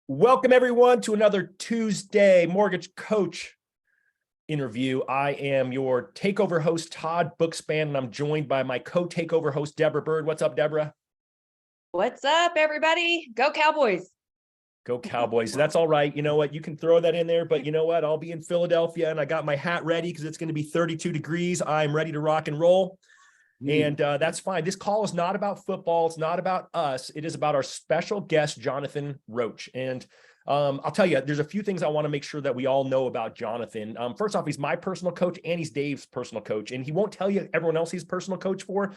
Welcome everyone to another Tuesday Mortgage Coach interview. I am your takeover host, Todd Bookspan, and I'm joined by my co-takeover host, Deborah Bird. What's up, Deborah? What's up, everybody? Go Cowboys. Go Cowboys. That's all right. You know what? You can throw that in there, but you know what? I'll be in Philadelphia and I got my hat ready because it's going to be 32 degrees. I'm ready to rock and roll. And that's fine. This call is not about football. It's not about us. It is about our special guest, Jonathan Roche. And I'll tell you, there's a few things I want to make sure that we all know about Jonathan. First off, he's my personal coach and he's Dave's personal coach. And he won't tell you everyone else he's personal coach for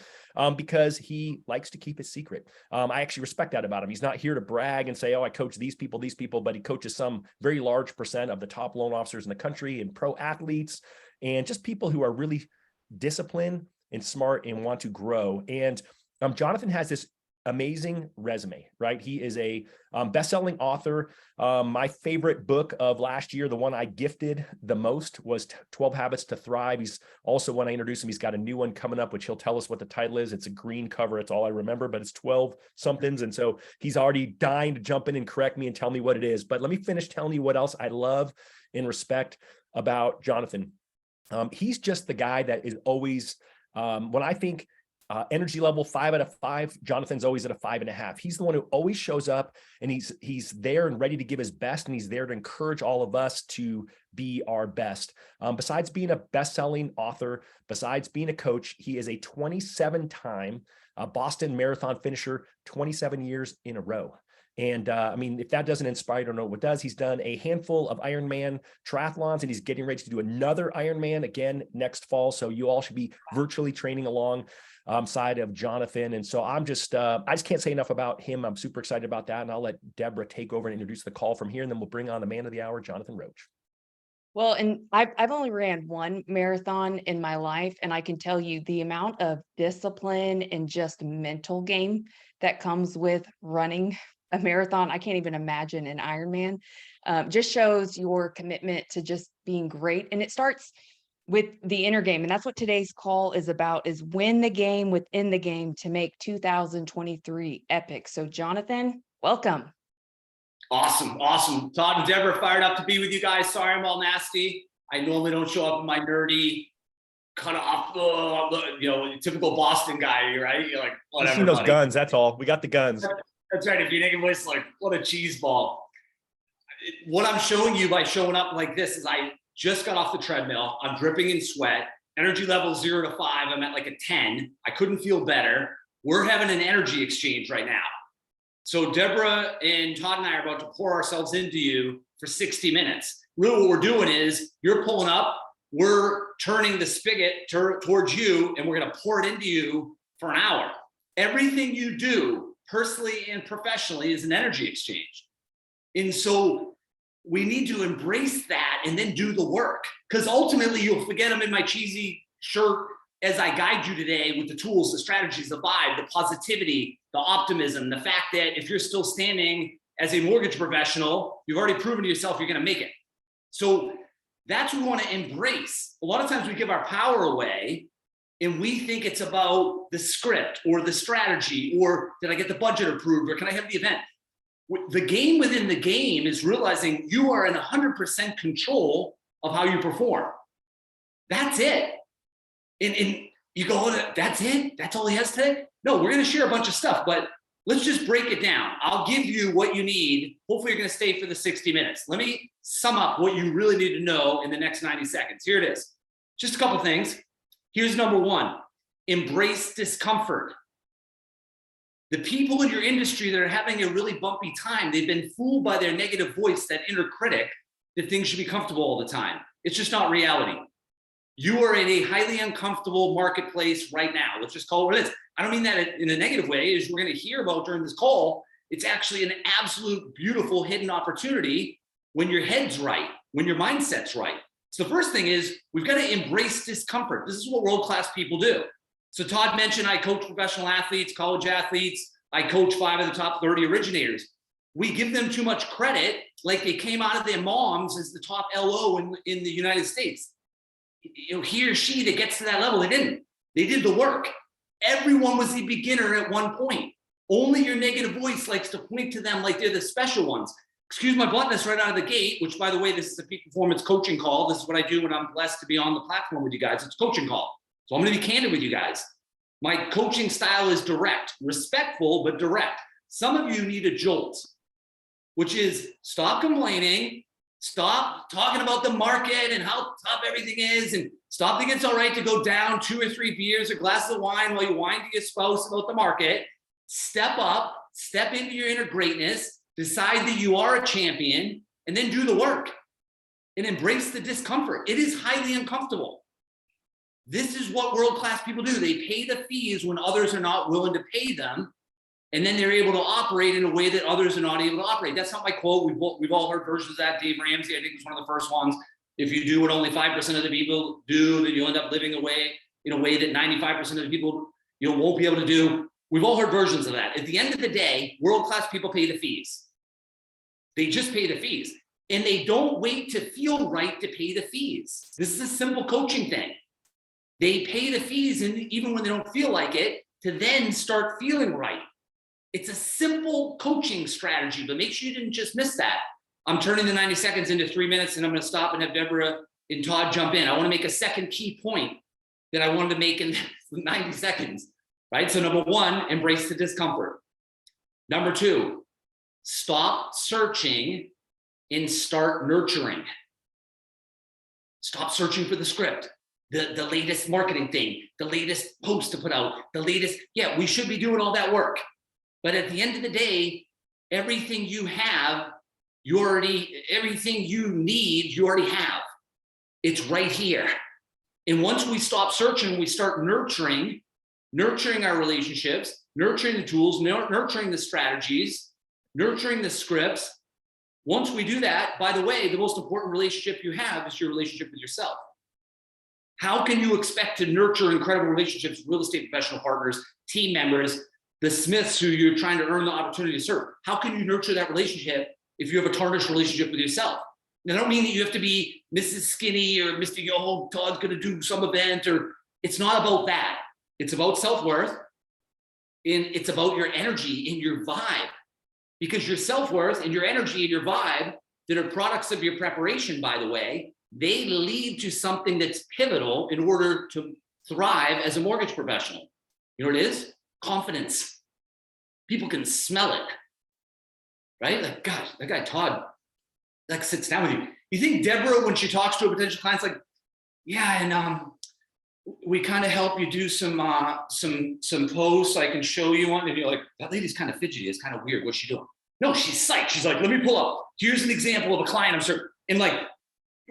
because he likes to keep it secret. I actually respect that about him. He's not here to brag and say, oh, I coach these people, but he coaches some very large percent of the top loan officers in the country and pro athletes and just people who are really disciplined and smart and want to grow. And Jonathan has this amazing resume, right? He is a best-selling author. My favorite book of last year, the one I gifted the most, was 12 Habits to Thrive. He's also, when I introduced him, he's got a new one coming up, which he'll tell us what the title is. It's a green cover. It's all I remember, but it's 12 somethings. And so he's already dying to jump in and correct me and tell me what it is. But let me finish telling you what else I love and respect about Jonathan. He's just the guy that is always, when I think energy level 5 out of 5, Jonathan's always at a 5.5. He's the one who always shows up and he's there and ready to give his best. And he's there to encourage all of us to be our best. Besides being a best-selling author, besides being a coach, he is a 27-time Boston Marathon finisher, 27 years in a row. And I mean, if that doesn't inspire, I don't know what does. He's done a handful of Ironman triathlons, and he's getting ready to do another Ironman again next fall. So you all should be virtually training along side of Jonathan. And so I just can't say enough about him. I'm super excited about that. And I'll let Deborah take over and introduce the call from here. And then we'll bring on the man of the hour, Jonathan Roche. Well, and I've only ran one marathon in my life, and I can tell you the amount of discipline and just mental game that comes with running a marathon. I can't even imagine an Ironman. Just shows your commitment to just being great. And it starts with the inner game. And that's what today's call is about, is win the game within the game to make 2023 epic. So Jonathan, welcome. Awesome. Todd and Deborah, fired up to be with you guys. Sorry I'm all nasty. I normally don't show up in my nerdy, kind of off, typical Boston guy, right? You're like, whatever. You've seen those guns, that's all. We got the guns. That's right. If your naked voice is like, what a cheese ball. What I'm showing you by showing up like this is I just got off the treadmill. I'm dripping in sweat. Energy level 0 to 5. I'm at like a 10. I couldn't feel better. We're having an energy exchange right now. So Deborah and Todd and I are about to pour ourselves into you for 60 minutes. Really what we're doing is you're pulling up, we're turning the spigot towards you, and we're going to pour it into you for an hour. Everything you do personally and professionally is an energy exchange. And so we need to embrace that and then do the work, because ultimately you'll forget I'm in my cheesy shirt as I guide you today with the tools, the strategies, the vibe, the positivity, the optimism, the fact that if you're still standing as a mortgage professional, you've already proven to yourself you're going to make it. So that's what we want to embrace. A lot of times we give our power away and we think it's about the script or the strategy, or did I get the budget approved, or can I have the event? The game within the game is realizing you are in 100% control of how you perform. That's it. And you go, that's it? That's all he has today? No, we're going to share a bunch of stuff, but let's just break it down. I'll give you what you need. Hopefully you're going to stay for the 60 minutes. Let me sum up what you really need to know in the next 90 seconds. Here it is. Just a couple things. Here's number 1, embrace discomfort. The people in your industry that are having a really bumpy time, they've been fooled by their negative voice, that inner critic, that things should be comfortable all the time. It's just not reality. You are in a highly uncomfortable marketplace right now. Let's just call it what it is. I don't mean that in a negative way, as we're going to hear about during this call. It's actually an absolute beautiful hidden opportunity when your head's right, when your mindset's right. So the first thing is we've got to embrace discomfort. This is what world-class people do. So Todd mentioned I coach professional athletes, college athletes. I coach 5 of the top 30 originators. We give them too much credit, like they came out of their moms as the top LO in the United States. He or she that gets to that level, they didn't. They did the work. Everyone was a beginner at one point. Only your negative voice likes to point to them like they're the special ones. excuse my bluntness, right out of the gate, which by the way, this is a peak performance coaching call. This is what I do when I'm blessed to be on the platform with you guys. It's a coaching call. So I'm going to be candid with you guys. My coaching style is direct, respectful, but direct. Some of you need a jolt, which is stop complaining, stop talking about the market and how tough everything is, and stop thinking it's all right to go down 2 or 3 beers or glasses of wine while you whine to your spouse about the market. Step up, step into your inner greatness, decide that you are a champion, and then do the work and embrace the discomfort. It is highly uncomfortable. This is what world-class people do. They pay the fees when others are not willing to pay them. And then they're able to operate in a way that others are not able to operate. That's not my quote. We've all heard versions of that. Dave Ramsey, I think, was one of the first ones. If you do what only 5% of the people do, then you'll end up living in a way that 95% of the people won't be able to do. We've all heard versions of that. At the end of the day, world-class people pay the fees. They just pay the fees. And they don't wait to feel right to pay the fees. This is a simple coaching thing. They pay the fees, and even when they don't feel like it, to then start feeling right. It's a simple coaching strategy, but make sure you didn't just miss that. I'm turning the 90 seconds into 3 minutes, and I'm going to stop and have Deborah and Todd jump in. I want to make a second key point that I wanted to make in 90 seconds, right? So number one, embrace the discomfort. Number two, stop searching and start nurturing. Stop searching for the script, the latest marketing thing, the latest post to put out, the latest, yeah, we should be doing all that work. But at the end of the day, everything you have, everything you need, you already have. It's right here. And once we stop searching, we start nurturing our relationships, nurturing the tools, nurturing the strategies, nurturing the scripts. Once we do that, by the way, the most important relationship you have is your relationship with yourself. How can you expect to nurture incredible relationships with real estate professional partners, team members, the Smiths who you're trying to earn the opportunity to serve? How can you nurture that relationship if you have a tarnished relationship with yourself? And I don't mean that you have to be Mrs. Skinny or Mr. Yo, Todd's going to do some event, or it's not about that. It's about self-worth, and it's about your energy and your vibe, because your self-worth and your energy and your vibe that are products of your preparation, by the way, they lead to something that's pivotal in order to thrive as a mortgage professional. You know what it is? Confidence. People can smell it, right? Like, gosh, that guy Todd, like, sits down with you. You think Deborah, when she talks to a potential client, like, yeah, and we kind of help you do some posts I can show you on, and you're like, that lady's kind of fidgety. It's kind of weird. What's she doing? No, she's psyched. She's like, let me pull up. Here's an example of a client I'm sure. And like,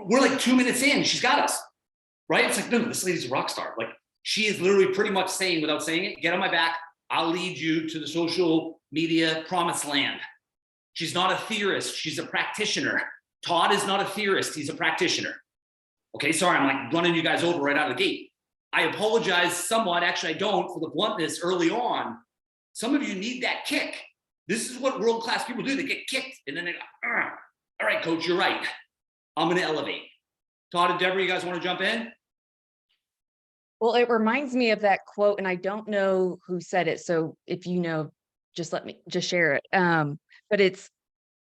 we're like 2 minutes in, she's got us, right? It's like, no, this lady's a rock star. Like, she is literally pretty much saying, without saying it, get on my back. I'll lead you to the social media promised land. She's not a theorist. She's a practitioner. Todd is not a theorist. He's a practitioner. Okay, sorry, I'm like running you guys over right out of the gate. I apologize somewhat. Actually, I don't, for the bluntness early on. Some of you need that kick. This is what world-class people do. They get kicked, and then they go, all right, coach, you're right. I'm going to elevate. Todd and Deborah, you guys want to jump in? Well, it reminds me of that quote, and I don't know who said it. So if you know, just share it. But it's,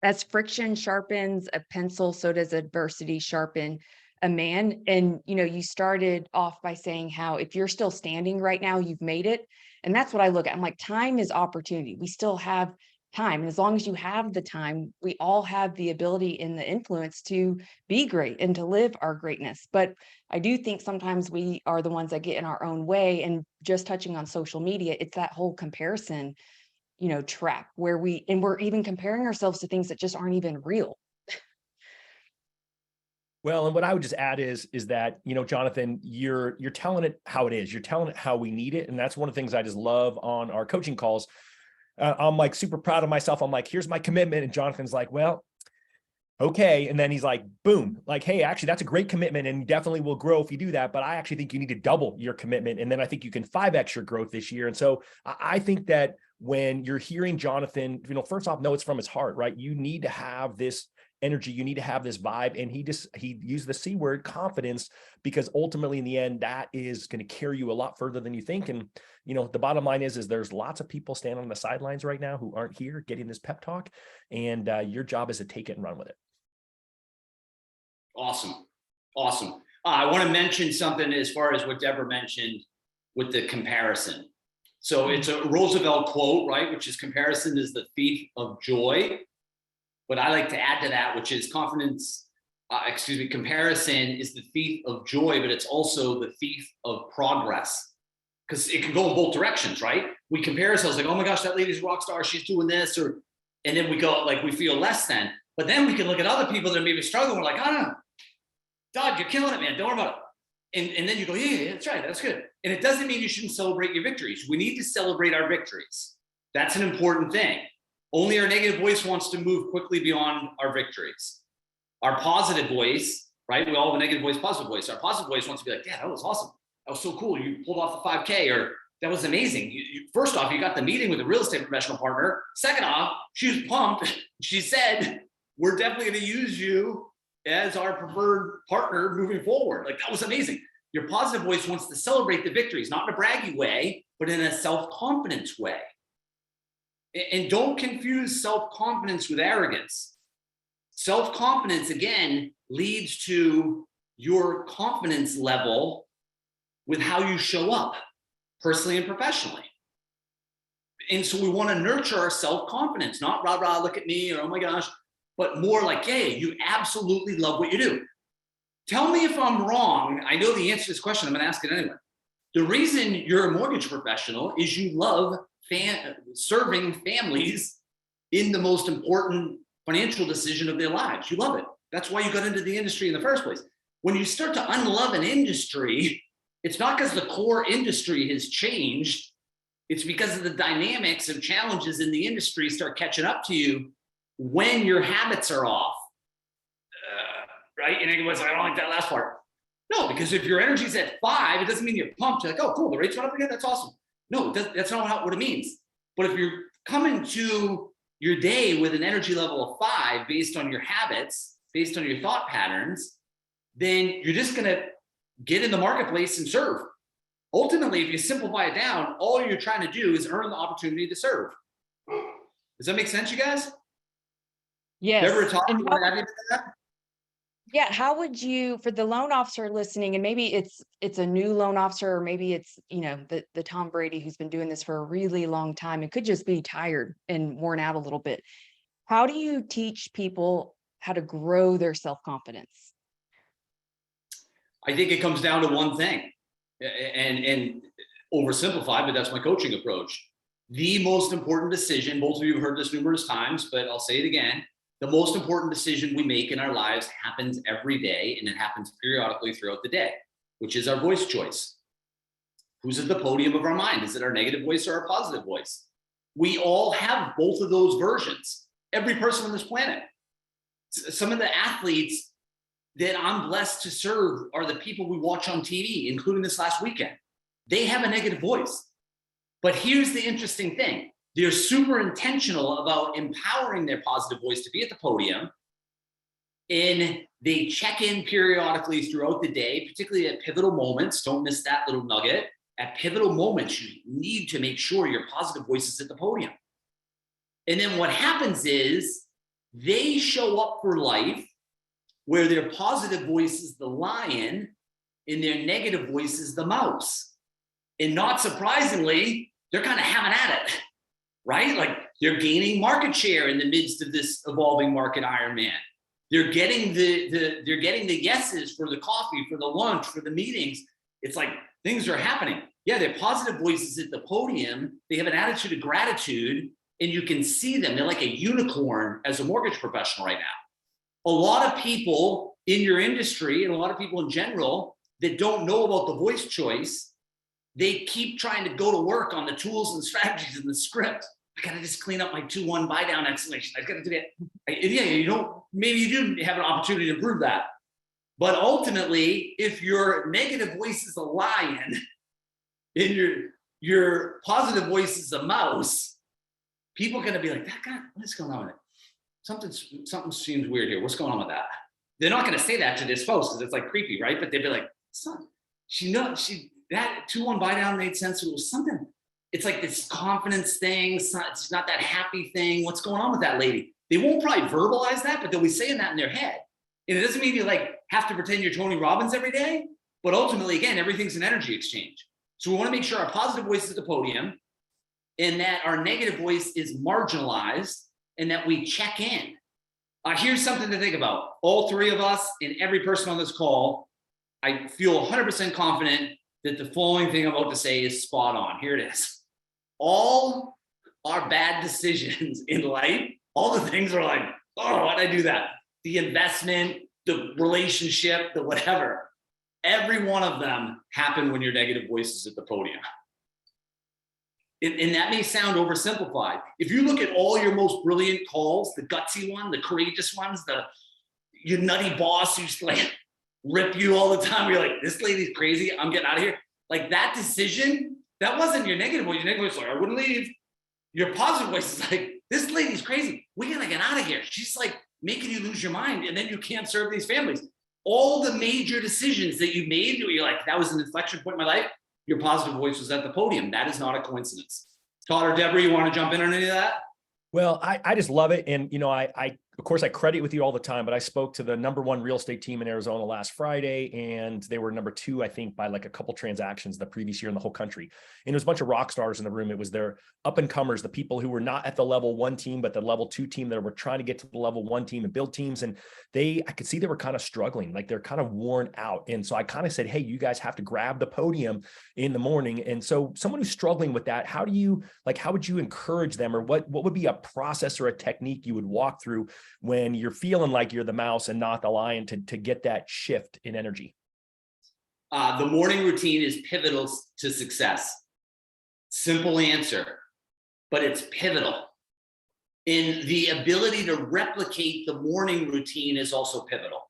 as friction sharpens a pencil, so does adversity sharpen a man. And, you started off by saying how if you're still standing right now, you've made it. And that's what I look at. I'm like, time is opportunity. We still have time. And as long as you have the time, we all have the ability and the influence to be great and to live our greatness. But I do think sometimes we are the ones that get in our own way. And just touching on social media, it's that whole comparison, trap where we're even comparing ourselves to things that just aren't even real. Well, and what I would just add is that, Jonathan, you're telling it how it is. You're telling it how we need it. And that's one of the things I just love on our coaching calls. I'm like super proud of myself. I'm like, here's my commitment. And Jonathan's like, well, okay. And then he's like, boom, like, hey, actually, that's a great commitment and definitely will grow if you do that. But I actually think you need to double your commitment. And then I think you can 5x your growth this year. And so I think that when you're hearing Jonathan, first off, know it's from his heart, right? You need to have this energy. You need to have this vibe. And he used the C word, confidence, because ultimately in the end, that is going to carry you a lot further than you think. And, you know, the bottom line is there's lots of people standing on the sidelines right now who aren't here getting this pep talk. And your job is to take it and run with it. Awesome. Awesome. I want to mention something as far as what Deborah mentioned with the comparison. So it's a Roosevelt quote, right? Which is comparison is the thief of joy. But I like to add to that, which is comparison is the thief of joy, but it's also the thief of progress. Because it can go in both directions, right? We compare ourselves like, oh my gosh, that lady's a rock star, she's doing this, and then we go like, we feel less than. But then we can look at other people that are maybe struggling. We're like, oh no, Doug, you're killing it, man. Don't worry about it. And then you go, yeah, that's right. That's good. And it doesn't mean you shouldn't celebrate your victories. We need to celebrate our victories. That's an important thing. Only our negative voice wants to move quickly beyond our victories. Our positive voice, right? We all have a negative voice, positive voice. Our positive voice wants to be like, yeah, that was awesome. That was so cool. You pulled off the 5K, or that was amazing. First off, you got the meeting with a real estate professional partner. Second off, she was pumped. She said, we're definitely going to use you as our preferred partner moving forward. Like, that was amazing. Your positive voice wants to celebrate the victories, not in a braggy way, but in a self-confidence way. And don't confuse self-confidence with arrogance. Self-confidence, again, leads to your confidence level with how you show up personally and professionally. And so we want to nurture our self-confidence, not rah, rah, look at me, or oh my gosh, but more like, hey, you absolutely love what you do. Tell me if I'm wrong. I know the answer to this question. I'm going to ask it anyway. The reason you're a mortgage professional is you love serving families in the most important financial decision of their lives. You love it. That's why you got into the industry in the first place. When you start to unlove an industry, it's not because the core industry has changed. It's because of the dynamics of challenges in the industry start catching up to you when your habits are off. Right? And everyone's like, I don't like that last part. No, because if your energy's at 5, it doesn't mean you're pumped. You're like, oh, cool, the rates went up again. That's awesome. No, that's not what it means. But if you're coming to your day with an energy level of 5 based on your habits, based on your thought patterns, then you're just going to get in the marketplace and serve. Ultimately, if you simplify it down, all you're trying to do is earn the opportunity to serve. Does that make sense, you guys? Yes. You ever talk about that? Yeah, how would you, for the loan officer listening, and maybe it's a new loan officer, or maybe it's, you know, the Tom Brady who's been doing this for a really long time and could just be tired and worn out a little bit. How do you teach people how to grow their self-confidence? I think it comes down to one thing, and oversimplified, but that's my coaching approach. The most important decision, both of you have heard this numerous times, but I'll say it again. The most important decision we make in our lives happens every day, and it happens periodically throughout the day, which is our voice choice. Who's at the podium of our mind? Is it our negative voice or our positive voice? We all have both of those versions. Every person on this planet. Some of the athletes that I'm blessed to serve are the people we watch on TV, including this last weekend. They have a negative voice. But here's the interesting thing. They're super intentional about empowering their positive voice to be at the podium. And they check in periodically throughout the day, particularly at pivotal moments. Don't miss that little nugget. At pivotal moments, you need to make sure your positive voice is at the podium. And then what happens is they show up for life where their positive voice is the lion and their negative voice is the mouse. And not surprisingly, they're kind of having at it. Right? Like, they're gaining market share in the midst of this evolving market Ironman. They're getting the yeses for the coffee, for the lunch, for the meetings. It's like things are happening. Yeah, their positive voice is at the podium. They have an attitude of gratitude, and you can see them. They're like a unicorn as a mortgage professional right now. A lot of people in your industry and a lot of people in general that don't know about the voice choice, they keep trying to go to work on the tools and strategies and the script. I gotta just clean up my 2-1 buy down explanation. I gotta do that. Yeah, maybe you do have an opportunity to improve that. But ultimately, if your negative voice is a lion and your positive voice is a mouse, people are gonna be like, that guy, what is going on with it? something seems weird here. What's going on with that? They're not going to say that to this post because it's like creepy, right? But they'd be like, son, that 2-1 buy down made sense. It was something. It's like this confidence thing. It's not that happy thing. What's going on with that lady? They won't probably verbalize that, but they'll be saying that in their head. And it doesn't mean you like have to pretend you're Tony Robbins every day, but ultimately, again, everything's an energy exchange. So we want to make sure our positive voice is at the podium and that our negative voice is marginalized and that we check in. Here's something to think about. All three of us and every person on this call, I feel 100% confident that the following thing I'm about to say is spot on. Here it is. All our bad decisions in life, all the things are like, oh, why'd I do that? The investment, the relationship, the whatever. Every one of them happen when your negative voice is at the podium. And that may sound oversimplified. If you look at all your most brilliant calls, the gutsy one, the courageous ones, your nutty boss who's like rip you all the time, you're like, this lady's crazy, I'm getting out of here. Like that decision, that wasn't your negative voice. Your negative voice was like, I wouldn't leave. Your positive voice is like, this lady's crazy, we gotta get out of here. She's like making you lose your mind and then you can't serve these families. All the major decisions that you made, you're like, that was an inflection point in my life. Your positive voice was at the podium. That is not a coincidence. Todd or Deborah, you want to jump in on any of that? Well, I just love it. And, you know, I of course, I credit with you all the time, but I spoke to the #1 real estate team in Arizona last Friday, and they were #2, I think, by like a couple transactions the previous year in the whole country. And there was a bunch of rock stars in the room. It was their up and comers, the people who were not at the level 1 team, but the level 2 team that were trying to get to the level 1 team and build teams. And I could see they were kind of struggling, like they're kind of worn out. And so I kind of said, hey, you guys have to grab the podium in the morning. And so someone who's struggling with that, how would you encourage them, or what would be a process or a technique you would walk through when you're feeling like you're the mouse and not the lion to get that shift in energy? The morning routine is pivotal to success. Simple answer, but it's pivotal. And the ability to replicate the morning routine is also pivotal.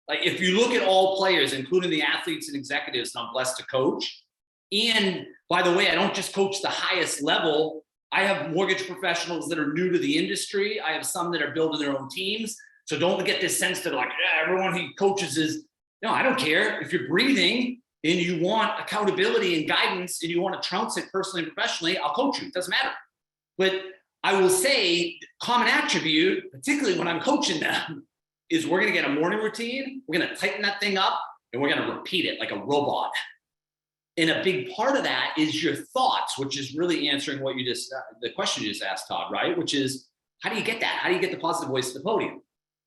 Like if you look at all players, including the athletes and executives that I'm blessed to coach, and by the way, I don't just coach the highest level. I have mortgage professionals that are new to the industry. I have some that are building their own teams. So don't get this sense that like, yeah, everyone he coaches is, no, I don't care. If you're breathing and you want accountability and guidance and you want to trounce it personally and professionally, I'll coach you. It doesn't matter. But I will say common attribute, particularly when I'm coaching them, is we're going to get a morning routine. We're going to tighten that thing up and we're going to repeat it like a robot. And a big part of that is your thoughts, which is really answering what the question you just asked, Todd, right? Which is, how do you get that? How do you get the positive voice to the podium?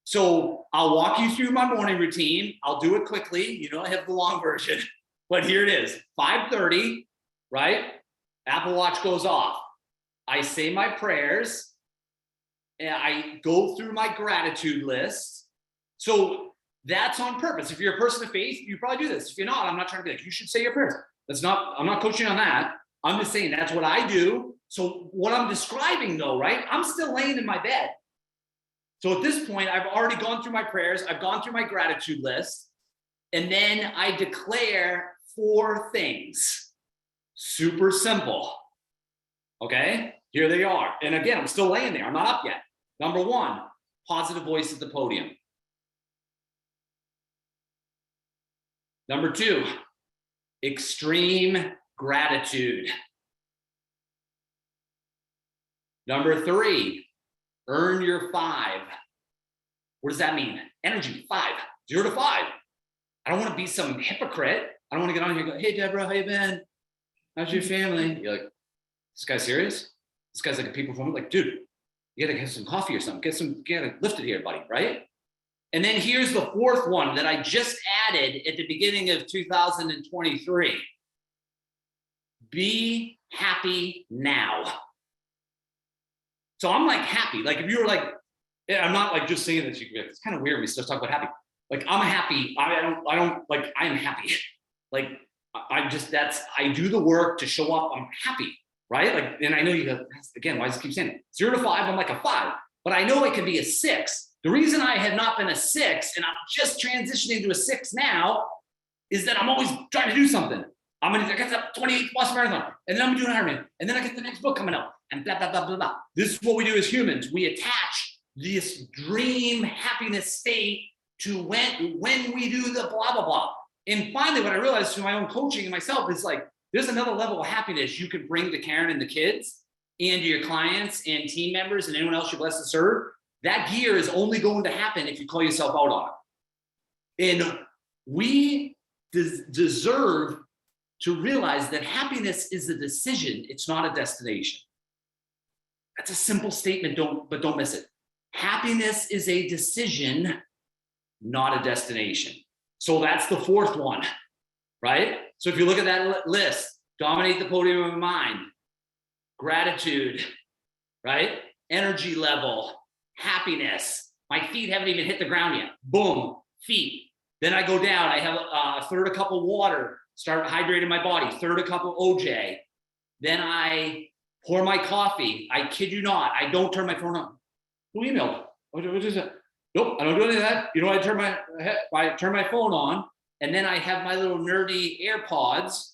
So I'll walk you through my morning routine. I'll do it quickly. You know, I have the long version, but here it is. 5:30, right? Apple Watch goes off. I say my prayers and I go through my gratitude list. So that's on purpose. If you're a person of faith, you probably do this. If you're not, I'm not trying to be like, you should say your prayers. I'm not coaching on that. I'm just saying that's what I do. So what I'm describing though, right? I'm still laying in my bed. So at this point, I've already gone through my prayers. I've gone through my gratitude list. And then I declare 4 things. Super simple. Okay, here they are. And again, I'm still laying there. I'm not up yet. Number 1, positive voice at the podium. Number 2, extreme gratitude. Number 3, earn your 5. What does that mean? Energy, 5, 0 to 5. I don't want to be some hypocrite. I don't want to get on here and go, hey, Deborah, how you been? How's your family? You're like, this guy's serious? This guy's like a people performer. Like, dude, you gotta get some coffee or something. Get it lifted here, buddy, right? And then here's the 4th one that I just added at the beginning of 2023. Be happy now. So I'm like happy. Like if you were like, yeah, I'm not like just saying this. It's kind of weird when we start talking about happy. Like I'm happy. I don't like, I'm happy. Like I do the work to show up. I'm happy, right? Like, and I know you go, again, why does it keep saying it? 0 to 5, I'm like a 5, but I know it can be a 6. The reason I have not been a 6 and I'm just transitioning to a 6 now is that I'm always trying to do something. I get that 28 plus marathon, and then I'm doing Ironman, and then I get the next book coming out, and blah, blah, blah, blah, blah. This is what we do as humans. We attach this dream happiness state to when we do the blah, blah, blah. And finally, what I realized through my own coaching and myself is like, there's another level of happiness you could bring to Karen and the kids and to your clients and team members and anyone else you're blessed to serve. That gear is only going to happen if you call yourself out on it. And we deserve to realize that happiness is a decision. It's not a destination. That's a simple statement, but don't miss it. Happiness is a decision, not a destination. So that's the fourth one, right? So if you look at that list, dominate the podium of your mind, gratitude, right? Energy level, happiness. My feet haven't even hit the ground yet. Boom, feet. Then I go down, I have a third a cup of water, start hydrating my body, third a cup of OJ. Then I pour my coffee. I kid you not, I don't turn my phone on. Who emailed? What is it? Nope, I don't do any of that. You know, I turn my phone on, and then I have my little nerdy AirPods,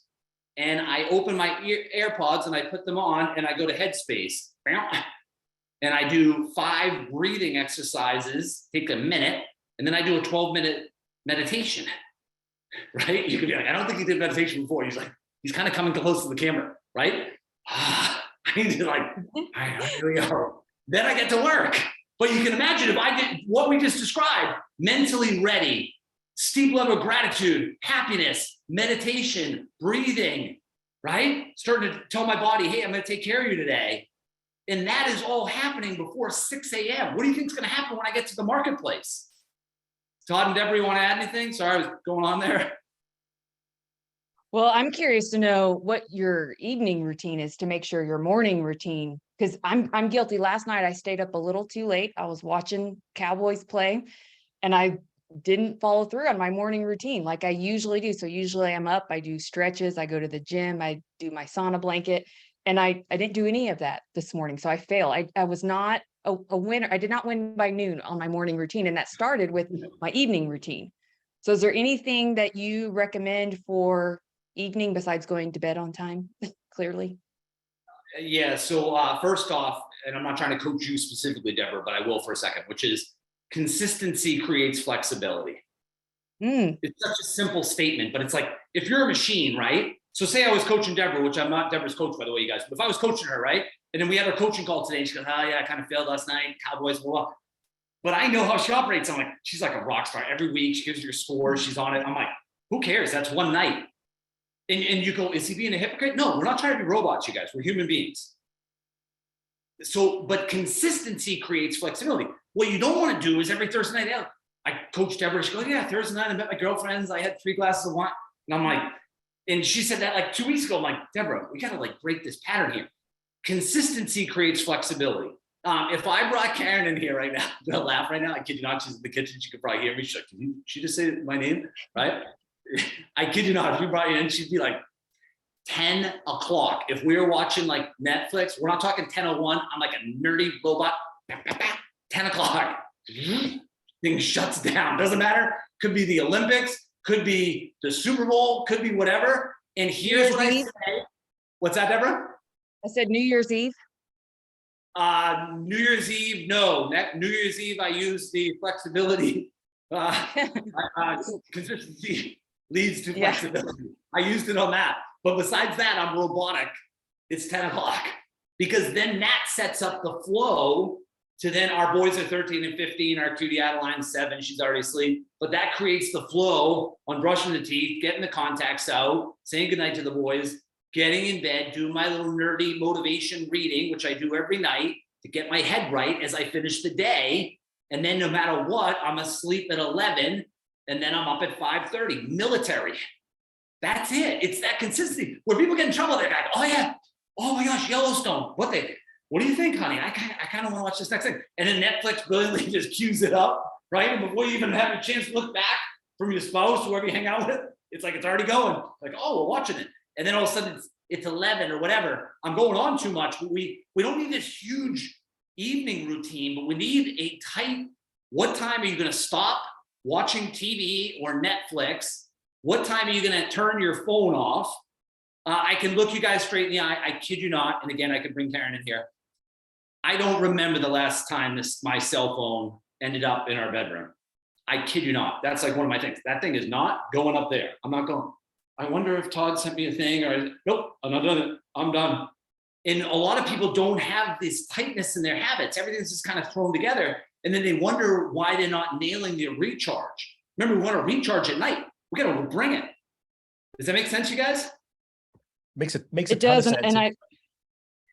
and I open my AirPods and I put them on, and I go to Headspace, and I do 5 breathing exercises, take a minute, and then I do a 12-minute meditation. Right? You could be like, I don't think he did meditation before. He's like, he's kind of coming close to the camera, right? I need to like, all right, here we go. Then I get to work. But you can imagine if I did what we just described, mentally ready, steep level of gratitude, happiness, meditation, breathing, right? Starting to tell my body, hey, I'm going to take care of you today. And that is all happening before 6 a.m. What do you think is going to happen when I get to the marketplace? Todd and Deborah, you want to add anything? Sorry, I was going on there. Well, I'm curious to know what your evening routine is to make sure your morning routine, because I'm guilty. Last night I stayed up a little too late. I was watching Cowboys play, and I didn't follow through on my morning routine like I usually do. So usually I'm up, I do stretches, I go to the gym, I do my sauna blanket, and I didn't do any of that this morning. So I failed. I was not a winner. I did not win by noon on my morning routine, and that started with my evening routine. So is there anything that you recommend for evening besides going to bed on time? Clearly. Yeah. So first off, and I'm not trying to coach you specifically, Deborah, but I will for a second, which is consistency creates flexibility. It's such a simple statement, but it's like, if you're a machine, right? So say I was coaching Deborah, which I'm not Deborah's coach, by the way, you guys, but if I was coaching her, right? And then we had our coaching call today, and she goes, oh yeah, I kind of failed last night, Cowboys, blah, blah. But I know how she operates. I'm like, she's like a rock star. Every week she gives you your score, she's on it. I'm like, who cares? That's one night. And you go, is he being a hypocrite? No, we're not trying to be robots, you guys. We're human beings. So, but consistency creates flexibility. What you don't want to do is every Thursday night, I coach Deborah. She goes, yeah, Thursday night, I met my girlfriends. I had 3 glasses of wine. And I'm like, and she said that like 2 weeks ago. I'm like, Deborah, we got to like break this pattern here. Consistency creates flexibility. If I brought Karen in here right now, I'm going to laugh right now. I kid you not, she's in the kitchen. She could probably hear me. She's like, did she just say my name? Right? I kid you not, if we brought you in, she'd be like 10 o'clock. If we were watching like Netflix, we're not talking 10:01. I'm like a nerdy robot. 10 o'clock. Thing shuts down. Doesn't matter. Could be the Olympics, could be the Super Bowl, could be whatever. And here's what I say. What's that, Deborah? I said New Year's Eve. New Year's Eve, no. New Year's Eve, I use the flexibility. Consistency leads to flexibility. I used it on that. But besides that, I'm robotic. It's 10 o'clock. Because then that sets up the flow to then our boys are 13 and 15, our cutie Adeline's 7, she's already asleep. But that creates the flow on brushing the teeth, getting the contacts out, saying goodnight to the boys, getting in bed, doing my little nerdy motivation reading, which I do every night to get my head right as I finish the day. And then no matter what, I'm asleep at 11, and then I'm up at 5:30. Military. That's it. It's that consistency. Where people get in trouble, they're like, oh yeah, oh my gosh, Yellowstone. What do you think, honey? I kind of want to watch this next thing. And then Netflix brilliantly just cues it up, right? And before you even have a chance to look back from your spouse, whoever you hang out with, it's like it's already going. Like, oh, we're watching it. And then all of a sudden it's 11 or whatever. I'm going on too much. But we don't need this huge evening routine, but we need a tight, what time are you going to stop watching TV or Netflix? What time are you going to turn your phone off? I can look you guys straight in the eye. I kid you not. And again, I can bring Karen in here. I don't remember the last time my cell phone ended up in our bedroom. I kid you not. That's like one of my things. That thing is not going up there. I'm not going, I wonder if Todd sent me a thing or nope, I'm not doing it. I'm done. And a lot of people don't have this tightness in their habits. Everything's just kind of thrown together. And then they wonder why they're not nailing their recharge. Remember, we want to recharge at night. We got to bring it. Does that make sense, you guys? Makes a It ton of does. sense. And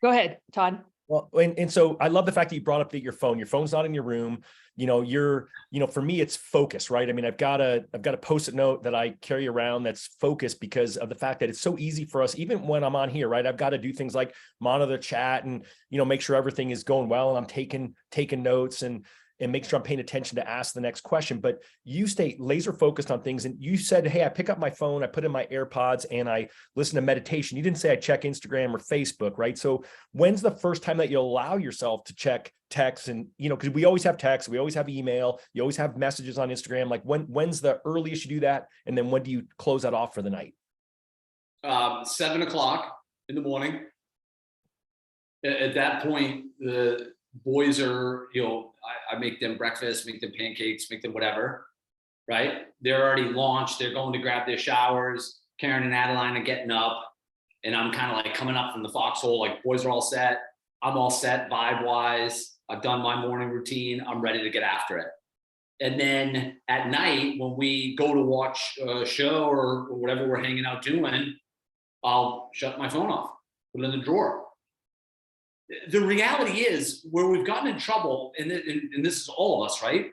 go ahead, Todd. Well, and so I love the fact that you brought up that your phone's not in your room. For me, it's focus, right? I mean, I've got a Post-it note that I carry around that's focused because of the fact that it's so easy for us, even when I'm on here, right? I've got to do things like monitor the chat and, make sure everything is going well. And I'm taking notes and make sure I'm paying attention to ask the next question. But you stay laser focused on things. And you said, hey, I pick up my phone, I put in my AirPods and I listen to meditation. You didn't say I check Instagram or Facebook, right? So when's the first time that you'll allow yourself to check text? And, because we always have text, we always have email, you always have messages on Instagram. Like when's the earliest you do that? And then when do you close that off for the night? 7 o'clock in the morning. At that point, the boys are, I make them breakfast, make them pancakes, make them whatever, right? They're already launched. They're going to grab their showers. Karen and Adeline are getting up and I'm kind of like coming up from the foxhole, like boys are all set. I'm all set vibe wise. I've done my morning routine. I'm ready to get after it. And then at night, when we go to watch a show or whatever we're hanging out doing, I'll shut my phone off, put it in the drawer. The reality is where we've gotten in trouble, and this is all of us, right?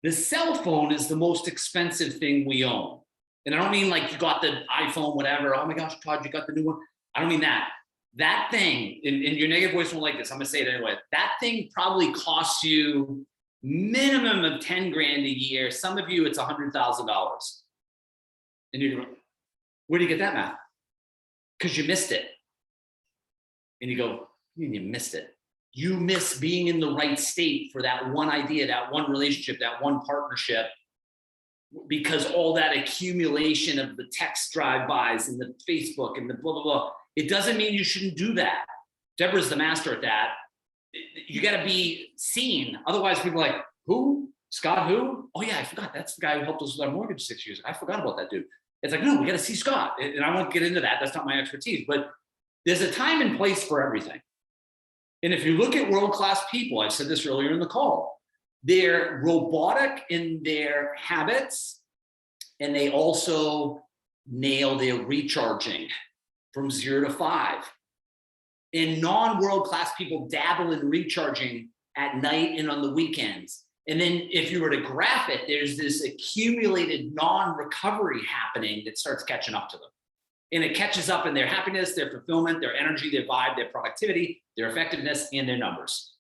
The cell phone is the most expensive thing we own. And I don't mean like you got the iPhone, whatever. Oh my gosh, Todd, you got the new one. I don't mean that. That thing, and your negative voice won't like this, I'm gonna say it anyway. That thing probably costs you minimum of 10 grand a year. Some of you, it's $100,000. And you're going, where do you get that math? Because you missed it. And you go, you missed it. You miss being in the right state for that one idea, that one relationship, that one partnership, because all that accumulation of the text drive-bys and the Facebook and the blah, blah, blah. It doesn't mean you shouldn't do that. Deborah's the master at that. You got to be seen. Otherwise, people are like, who? Scott, who? Oh, yeah, I forgot. That's the guy who helped us with our mortgage 6 years ago. I forgot about that dude. It's like, no, we got to see Scott. And I won't get into that. That's not my expertise. But there's a time and place for everything. And if you look at world-class people, I said this earlier in the call, they're robotic in their habits, and they also nail their recharging from 0 to 5. And non-world-class people dabble in recharging at night and on the weekends. And then if you were to graph it, there's this accumulated non-recovery happening that starts catching up to them. And it catches up in their happiness, their fulfillment, their energy, their vibe, their productivity, their effectiveness, and their numbers.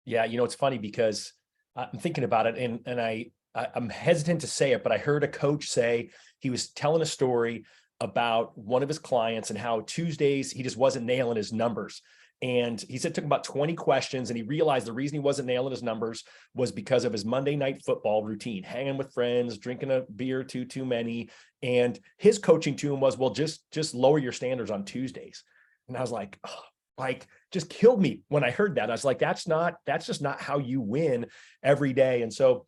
Yeah, it's funny because I'm thinking about it and I'm hesitant to say it, but I heard a coach say he was telling a story about one of his clients and how Tuesdays he just wasn't nailing his numbers. And he said it took about 20 questions and he realized the reason he wasn't nailing his numbers was because of his Monday night football routine, hanging with friends, drinking a beer or two too many. And his coaching to him was, well, just lower your standards on Tuesdays. And I was like, just killed me when I heard that. I was like, that's just not how you win every day. And so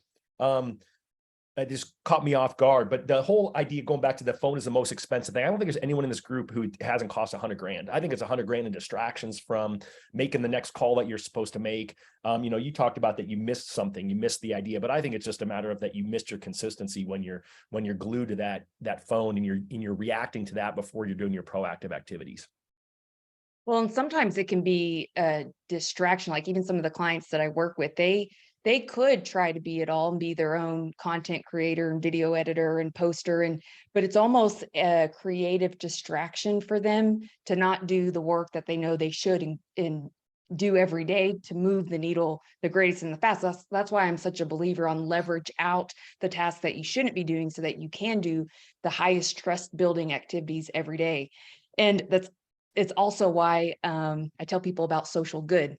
it just caught me off guard. But the whole idea, going back to the phone is the most expensive thing. I don't think there's anyone in this group who hasn't cost 100 grand. I think it's 100 grand in distractions from making the next call that you're supposed to make. You talked about that you missed something, you missed the idea, but I think it's just a matter of that you missed your consistency when you're glued to that phone and you're reacting to that before you're doing your proactive activities. Well, and sometimes it can be a distraction. Like even some of the clients that I work with, they could try to be it all and be their own content creator and video editor and poster, but it's almost a creative distraction for them to not do the work that they know they should and do every day to move the needle the greatest and the fastest. That's why I'm such a believer on leverage out the tasks that you shouldn't be doing so that you can do the highest trust building activities every day. And it's also why I tell people about social good.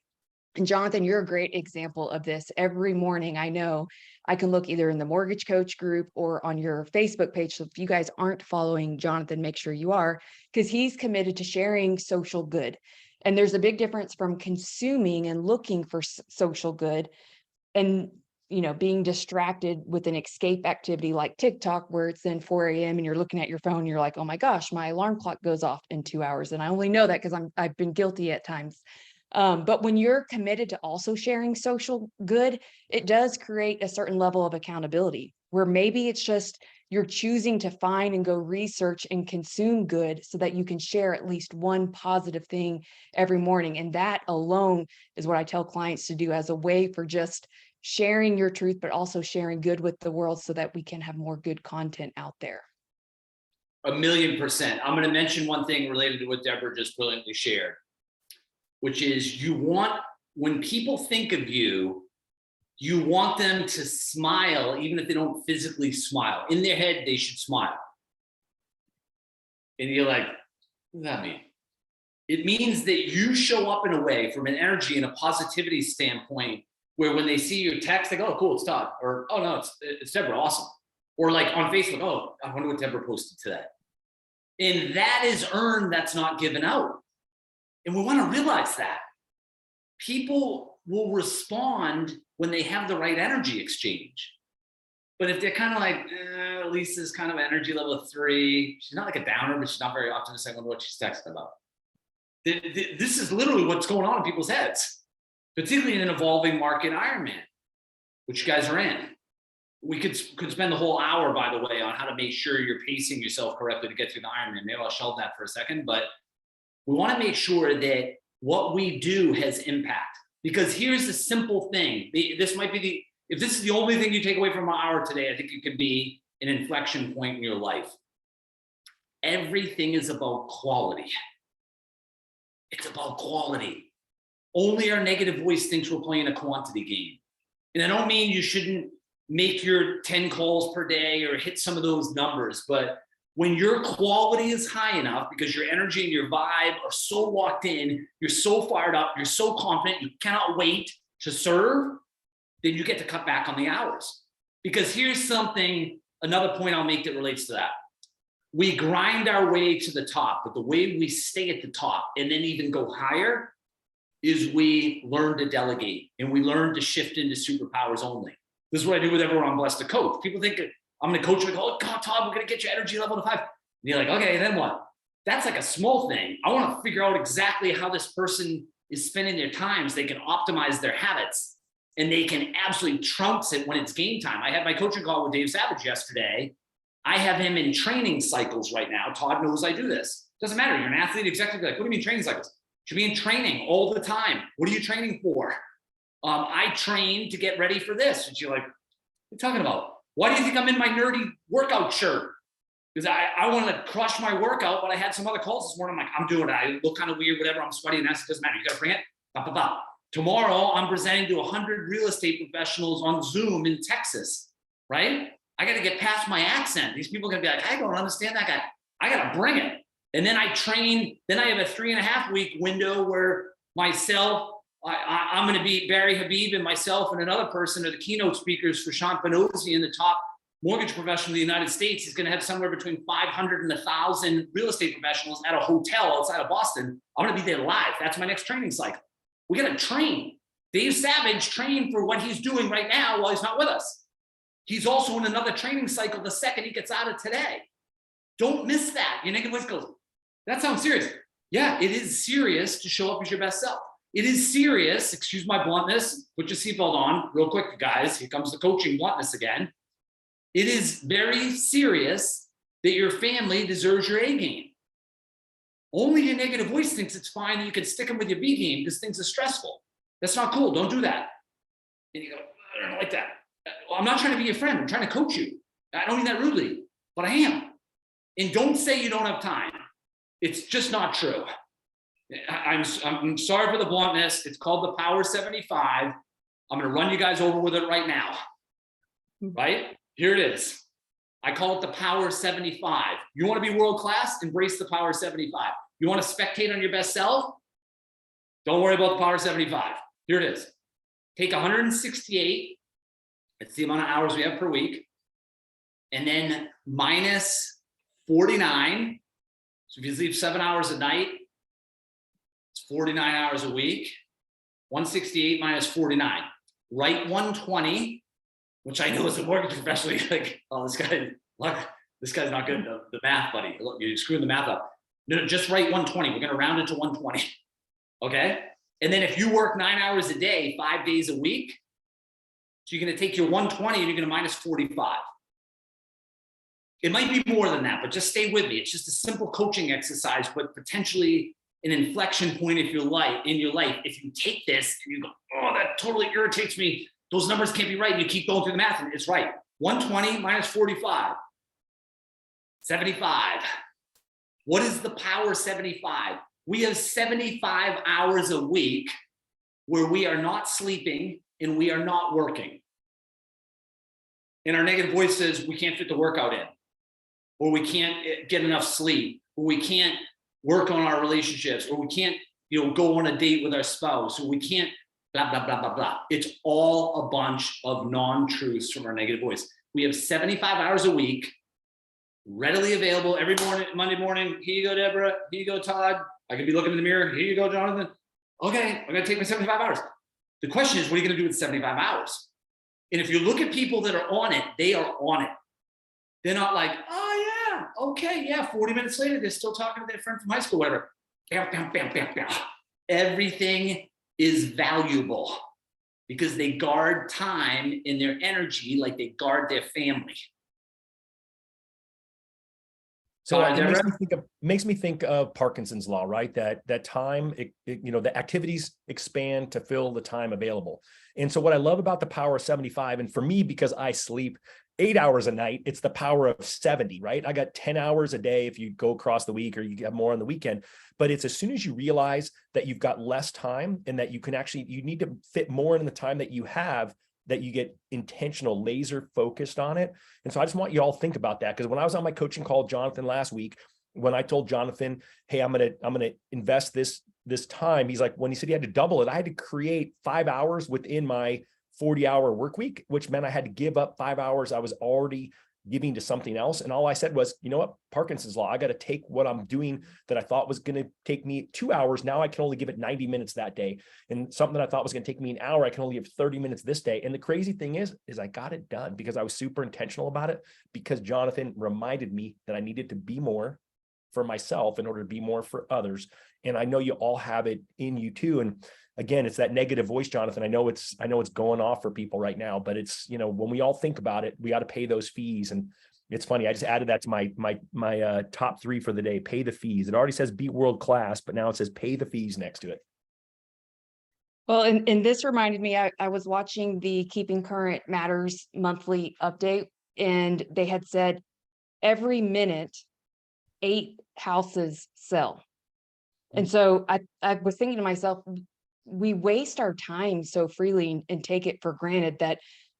And Jonathan, you're a great example of this. Every morning, I know I can look either in the Mortgage Coach group or on your Facebook page. So if you guys aren't following Jonathan, make sure you are, because he's committed to sharing social good. And there's a big difference from consuming and looking for social good and, being distracted with an escape activity like TikTok, where it's then 4 a.m. and you're looking at your phone, you're like, oh my gosh, my alarm clock goes off in 2 hours. And I only know that because I've been guilty at times. But when you're committed to also sharing social good, it does create a certain level of accountability, where maybe it's just you're choosing to find and go research and consume good so that you can share at least one positive thing every morning. And that alone is what I tell clients to do as a way for just sharing your truth, but also sharing good with the world so that we can have more good content out there. 1,000,000%. I'm going to mention one thing related to what Deborah just brilliantly shared, which is when people think of you, you want them to smile, even if they don't physically smile. In their head, they should smile. And you're like, what does that mean? It means that you show up in a way, from an energy and a positivity standpoint, where when they see your text, they go, oh, cool, it's Todd. Or, oh no, it's Deborah, awesome. Or like on Facebook, oh, I wonder what Deborah posted today. And that is earned, that's not given out. And we want to realize that. People will respond when they have the right energy exchange. But if they're kind of like, Lisa's kind of energy level 3, she's not like a downer, but she's not very optimistic. I wonder what she's texting about. This is literally what's going on in people's heads, particularly in an evolving market Ironman, which you guys are in. We could spend the whole hour, by the way, on how to make sure you're pacing yourself correctly to get through the Ironman. Maybe I'll shelve that for a second, but we want to make sure that what we do has impact. Because here's the simple thing. This might be if this is the only thing you take away from our hour today, I think it could be an inflection point in your life. Everything is about quality. It's about quality. Only our negative voice thinks we're playing a quantity game. And I don't mean you shouldn't make your 10 calls per day or hit some of those numbers, but when your quality is high enough, because your energy and your vibe are so locked in, you're so fired up, you're so confident, you cannot wait to serve, then you get to cut back on the hours. Because here's another point I'll make that relates to that. We grind our way to the top, but the way we stay at the top and then even go higher is we learn to delegate and we learn to shift into superpowers only. This is what I do with everyone I'm blessed to coach. People think I'm going to coach like, oh God, Todd, we're going to get your energy level to 5. And you're like, okay, then what? That's like a small thing. I want to figure out exactly how this person is spending their time so they can optimize their habits and they can absolutely trounce it when it's game time. I had my coaching call with Dave Savage yesterday. I have him in training cycles right now. Todd knows I do this. Doesn't matter. You're an athlete, executive. Like, what do you mean training cycles? Should be in training all the time. What are you training for? I train to get ready for this. And you're like, what are you talking about? Why do you think I'm in my nerdy workout shirt? Because I want to crush my workout, but I had some other calls this morning. I'm like, I'm doing it. I look kind of weird, whatever. I'm sweaty, and that doesn't matter. You got to bring it. Bah, bah, bah. Tomorrow, I'm presenting to 100 real estate professionals on Zoom in Texas, right? I got to get past my accent. These people are going to be like, I don't understand that guy. I got to bring it. And then I train. Then I have a 3.5 week window where myself, I'm going to be Barry Habib and myself and another person are the keynote speakers for Sean Panozzi, the top mortgage professional in the United States. He's going to have somewhere between 500 and 1,000 real estate professionals at a hotel outside of Boston. I'm going to be there live. That's my next training cycle. We got to train. Dave Savage trained for what he's doing right now while he's not with us. He's also in another training cycle the second he gets out of today. Don't miss that. Your negative voice goes, that sounds serious. Yeah, it is serious to show up as your best self. It is serious, excuse my bluntness, put your seatbelt on real quick, guys. Here comes the coaching bluntness again. It is very serious that your family deserves your A game. Only your negative voice thinks it's fine and you can stick them with your B game because things are stressful. That's not cool. Don't do that. And you go, I don't like that. Well, I'm not trying to be your friend. I'm trying to coach you. I don't mean that rudely, but I am. And don't say you don't have time. It's just not true. I'm sorry for the bluntness. It's called the Power 75. I'm going to run you guys over with it right now. Right? Here it is. I call it the Power 75. You want to be world class? Embrace the Power 75. You want to spectate on your best self? Don't worry about the Power 75. Here it is. Take 168. It's the amount of hours we have per week. And then minus 49. So if you sleep 7 hours a night, it's It's 49 hours a week. 168 minus 49. Write 120, which I know as a mortgage professional, you're like, oh, this guy's not good at the math, buddy. Look, you're screwing the math up. No, just write 120. We're going to round it to 120. Okay. And then if you work 9 hours a day, 5 days a week, so you're going to take your 120 and you're going to minus 45. It might be more than that, but just stay with me. It's just a simple coaching exercise, but potentially an inflection point in your life. If you take this and you go, oh, that totally irritates me. Those numbers can't be right. And you keep going through the math and it's right. 120 minus 45, 75. What is the power of 75? We have 75 hours a week where we are not sleeping and we are not working. And our negative voice says we can't fit the workout in, or we can't get enough sleep, or we can't work on our relationships, or we can't, go on a date with our spouse, or we can't blah, blah, blah, blah, blah. It's all a bunch of non-truths from our negative voice. We have 75 hours a week readily available every morning, Monday morning. Here you go, Deborah. Here you go, Todd. I could be looking in the mirror. Here you go, Jonathan. Okay, I'm gonna take my 75 hours. The question is, what are you gonna do with 75 hours? And if you look at people that are on it, they are on it. They're not like, oh yeah, okay, yeah, 40 minutes later, they're still talking to their friend from high school, whatever. Bam, bam, bam, bam, bam. Everything is valuable because they guard time and their energy like they guard their family. So it makes me think of Parkinson's law, right? That time, the activities expand to fill the time available. And so what I love about the power of 75, and for me, because I sleep 8 hours a night, it's the power of 70, right? I got 10 hours a day if you go across the week, or you get more on the weekend. But it's as soon as you realize that you've got less time and that you need to fit more in the time that you have, that you get intentional, laser focused on it. And so I just want you all to think about that. Because when I was on my coaching call with Jonathan last week, when I told Jonathan, hey, I'm gonna invest this time, he's like, when he said he had to double it, I had to create 5 hours within my 40-hour work week, which meant I had to give up 5 hours I was already giving to something else. And all I said was, you know what, Parkinson's law, I got to take what I'm doing that I thought was going to take me 2 hours. Now I can only give it 90 minutes that day. And something that I thought was going to take me an hour, I can only give 30 minutes this day. And the crazy thing is I got it done because I was super intentional about it, because Jonathan reminded me that I needed to be more for myself in order to be more for others. And I know you all have it in you too. And again, it's that negative voice, Jonathan. I know it's going off for people right now, but it's, when we all think about it, we got to pay those fees. And it's funny, I just added that to my top 3 for the day: pay the fees. It already says be world class, but now it says pay the fees next to it. Well, and this reminded me, I was watching the Keeping Current Matters monthly update, and they had said every minute 8 houses sell. And so I was thinking to myself, we waste our time so freely and take it for granted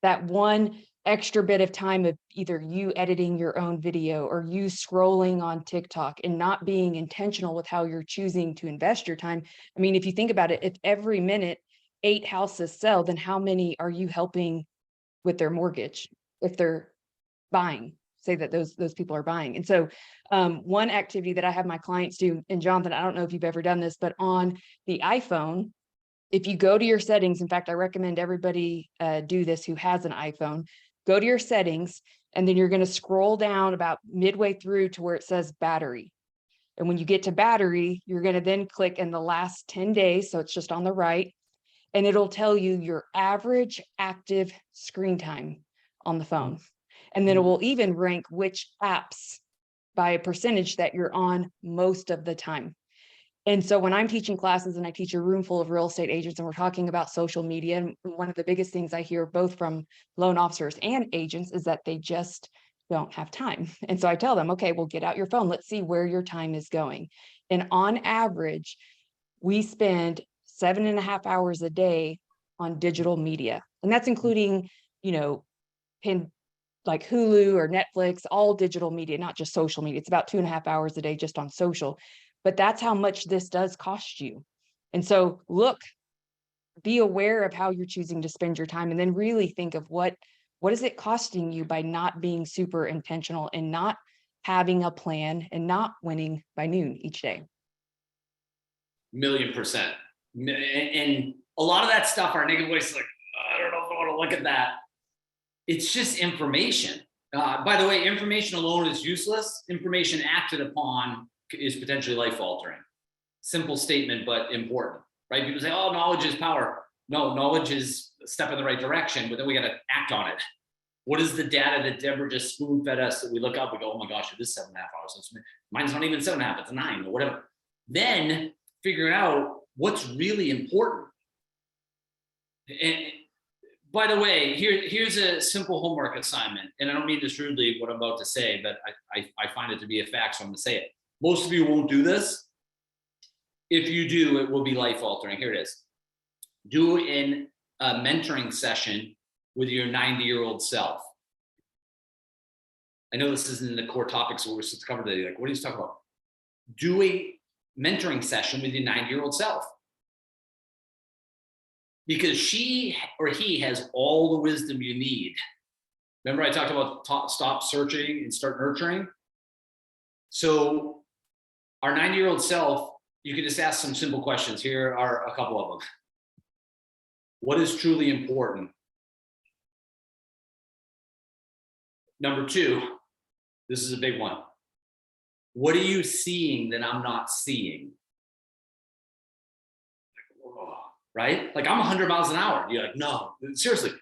that one extra bit of time of either you editing your own video or you scrolling on TikTok and not being intentional with how you're choosing to invest your time. I mean, if you think about it, if every minute 8 houses sell, then how many are you helping with their mortgage if they're buying? Say that those people are buying. And so one activity that I have my clients do, and Jonathan, I don't know if you've ever done this, but on the iPhone, if you go to your settings, in fact, I recommend everybody do this who has an iPhone, go to your settings, and then you're going to scroll down about midway through to where it says battery. And when you get to battery, you're going to then click in the last 10 days. So it's just on the right, and it'll tell you your average active screen time on the phone. And then it will even rank which apps by a percentage that you're on most of the time. And so when I'm teaching classes and I teach a room full of real estate agents and we're talking about social media, and one of the biggest things I hear both from loan officers and agents is that they just don't have time. And so I tell them, okay, well, get out your phone. Let's see where your time is going. And on average, we spend 7.5 hours a day on digital media. And that's including, like Hulu or Netflix, all digital media, not just social media. It's about 2.5 hours a day just on social. But that's how much this does cost you. And so be aware of how you're choosing to spend your time, and then really think of what is it costing you by not being super intentional and not having a plan and not winning by noon each day. 1,000,000%. And a lot of that stuff, our negative voice is like, I don't know if I want to look at that. It's just information. By the way, information alone is useless. Information acted upon is potentially life altering. Simple statement, but important, right? People say, oh, knowledge is power. No, knowledge is a step in the right direction, but then we got to act on it. What is the data that Deborah just spoon fed us that we look up, we go, oh my gosh, it is 7.5 hours. Mine's not even 7.5, it's 9 or whatever. Then figuring out what's really important. And by the way, here's a simple homework assignment. And I don't mean this rudely, what I'm about to say, but I find it to be a fact, so I'm gonna say it. Most of you won't do this. If you do, it will be life altering. Here it is. Do a mentoring session with your 90-year-old self. I know this isn't in the core topics we're supposed to cover today. Like, what are you talking about? Do a mentoring session with your 90-year-old self. Because she or he has all the wisdom you need. Remember I talked about stop searching and start nurturing? So our 90-year-old self, you can just ask some simple questions. Here are a couple of them. What is truly important? Number 2, this is a big one. What are you seeing that I'm not seeing? Right? Like I'm 100 miles an hour. You're like, no, seriously,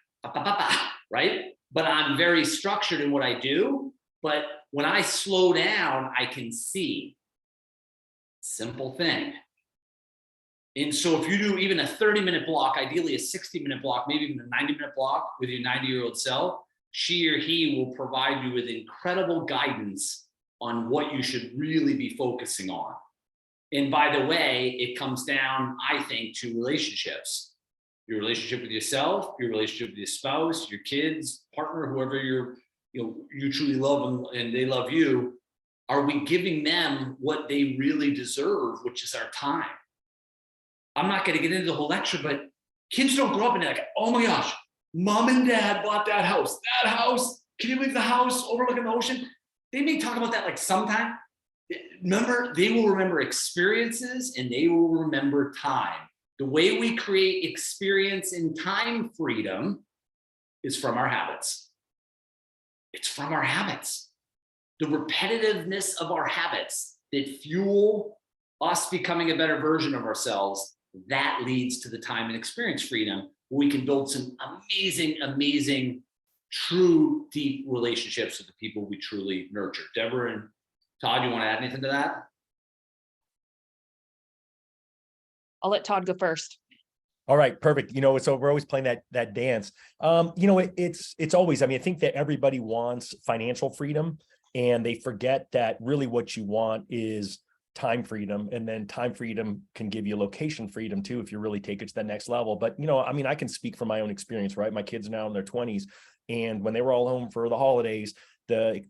right? But I'm very structured in what I do. But when I slow down, I can see. Simple thing. And so if you do even a 30-minute block, ideally a 60-minute block, maybe even a 90-minute block with your 90-year-old self, she or he will provide you with incredible guidance on what you should really be focusing on. And by the way, it comes down, I think, to relationships. Your relationship with yourself, your relationship with your spouse, your kids, partner, whoever you truly love and they love you. Are we giving them what they really deserve, which is our time? I'm not going to get into the whole lecture, but kids don't grow up and they're like, oh my gosh, mom and dad bought that house. That house, can you believe the house overlooking the ocean? They may talk about that like sometime. Remember, they will remember experiences and they will remember time. The way we create experience and time freedom is from our habits. It's from our habits. The repetitiveness of our habits that fuel us becoming a better version of ourselves, that leads to the time and experience freedom, where we can build some amazing, amazing, true, deep relationships with the people we truly nurture. Deborah and Todd, you want to add anything to that? I'll let Todd go first. All right, perfect. So we're always playing that dance. It's always, I think that everybody wants financial freedom and they forget that really what you want is time freedom. And then time freedom can give you location freedom too, if you really take it to the next level. But, I can speak from my own experience, right? My kids are now in their 20s. And when they were all home for the holidays, the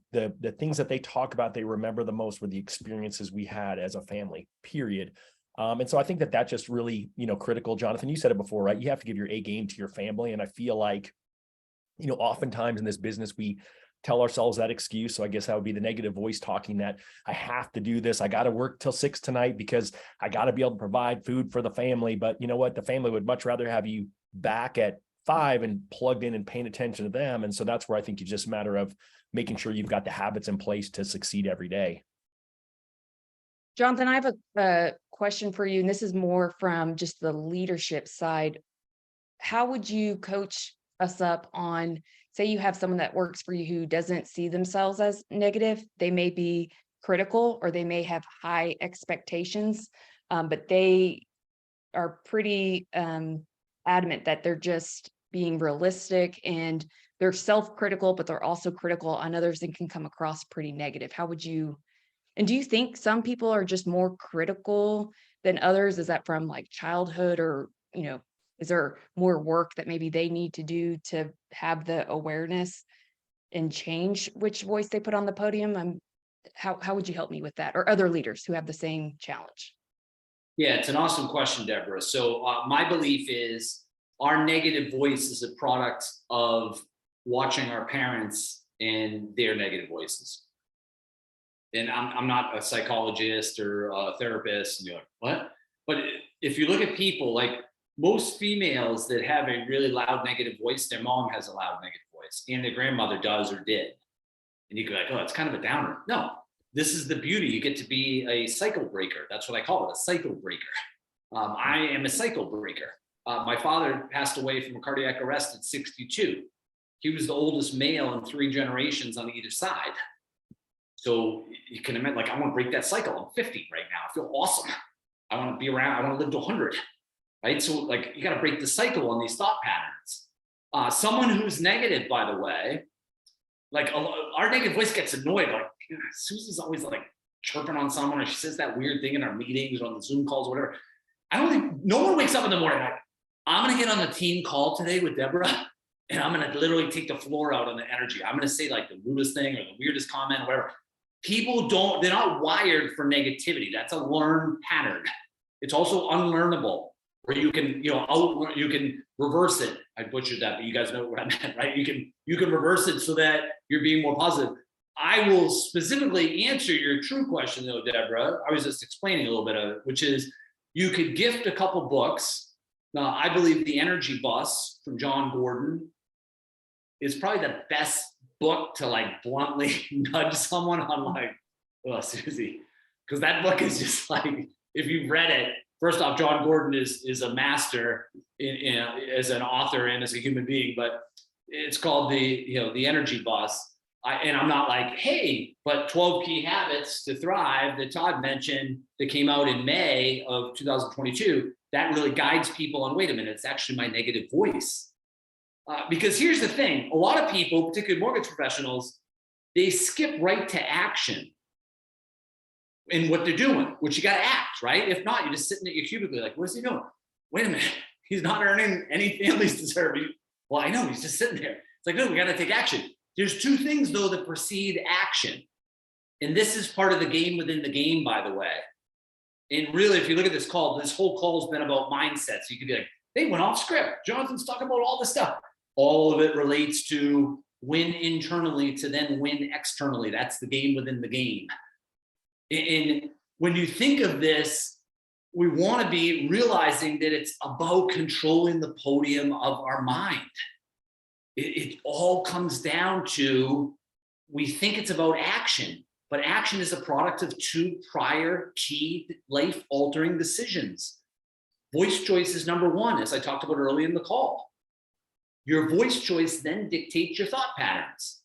things that they talk about, they remember the most were the experiences we had as a family, period. And so I think that that's just really, critical. Jonathan, you said it before, right? You have to give your A game to your family. And I feel like, oftentimes in this business, we tell ourselves that excuse. So I guess that would be the negative voice talking that I have to do this. I got to work till 6 tonight because I got to be able to provide food for the family. But you know what? The family would much rather have you back at 5 and plugged in and paying attention to them. And so that's where I think it's just a matter of making sure you've got the habits in place to succeed every day. Jonathan, I have a question for you, and this is more from just the leadership side. How would you coach us up on, say you have someone that works for you who doesn't see themselves as negative, they may be critical or they may have high expectations, but they are pretty adamant that they're just being realistic and they're self-critical, but they're also critical on others and can come across pretty negative. How would you, and do you think some people are just more critical than others? Is that from like childhood or, is there more work that maybe they need to do to have the awareness and change which voice they put on the podium? How would you help me with that, or other leaders who have the same challenge? Yeah, it's an awesome question, Deborah. So my belief is our negative voice is a product of watching our parents and their negative voices. And I'm not a psychologist or a therapist, and you're like, what? But if you look at people, like most females that have a really loud negative voice, their mom has a loud negative voice and their grandmother does or did. And you go like, oh, it's kind of a downer. No, this is the beauty. You get to be a cycle breaker. That's what I call it, a cycle breaker. I am a cycle breaker. My father passed away from a cardiac arrest at 62. He was the oldest male in 3 generations on either side. So you can imagine, like, I want to break that cycle. I'm 50 right now. I feel awesome. I want to be around. I want to live to 100. Right. So like, you got to break the cycle on these thought patterns. Someone who's negative, by the way, like our negative voice gets annoyed. Like, Susan's always like chirping on someone, or she says that weird thing in our meetings or on the Zoom calls, or whatever. I don't think no one wakes up in the morning like, I'm going to get on the team call today with Deborah, and I'm going to literally take the floor out on the energy. I'm going to say like the rudest thing or the weirdest comment or whatever. People they're not wired for negativity. That's a learned pattern. It's also unlearnable, where you can, you can reverse it. I butchered that, but you guys know what I meant, right? You can reverse it so that you're being more positive. I will specifically answer your true question though, Deborah. I was just explaining a little bit of it, which is you could gift a couple books. Now, I believe The Energy Bus from John Gordon is probably the best book to like bluntly nudge someone on like, oh, Susie, because that book is just like, if you've read it, first off, John Gordon is a master in as an author and as a human being, but it's called the Energy Bus. And I'm not like, hey, but 12 Key Habits to Thrive that Todd mentioned that came out in May of 2022, that really guides people on, wait a minute, it's actually my negative voice. Because here's the thing, a lot of people, particularly mortgage professionals, they skip right to action in what they're doing, which you got to act, right? If not, you're just sitting at your cubicle like, what's he doing? Wait a minute, he's not earning any families to serve. Well, I know, he's just sitting there. It's like, no, we got to take action. There's 2 things though that precede action. And this is part of the game within the game, by the way. And really, if you look at this whole call has been about mindsets. You could be like, they went off script. Jonathan's talking about all this stuff. All of it relates to win internally to then win externally. That's the game within the game. And when you think of this, we want to be realizing that it's about controlling the podium of our mind. It all comes down to, we think it's about action, but action is a product of 2 prior key life-altering decisions. Voice choice is number 1, as I talked about early in the call. Your voice choice then dictates your thought patterns.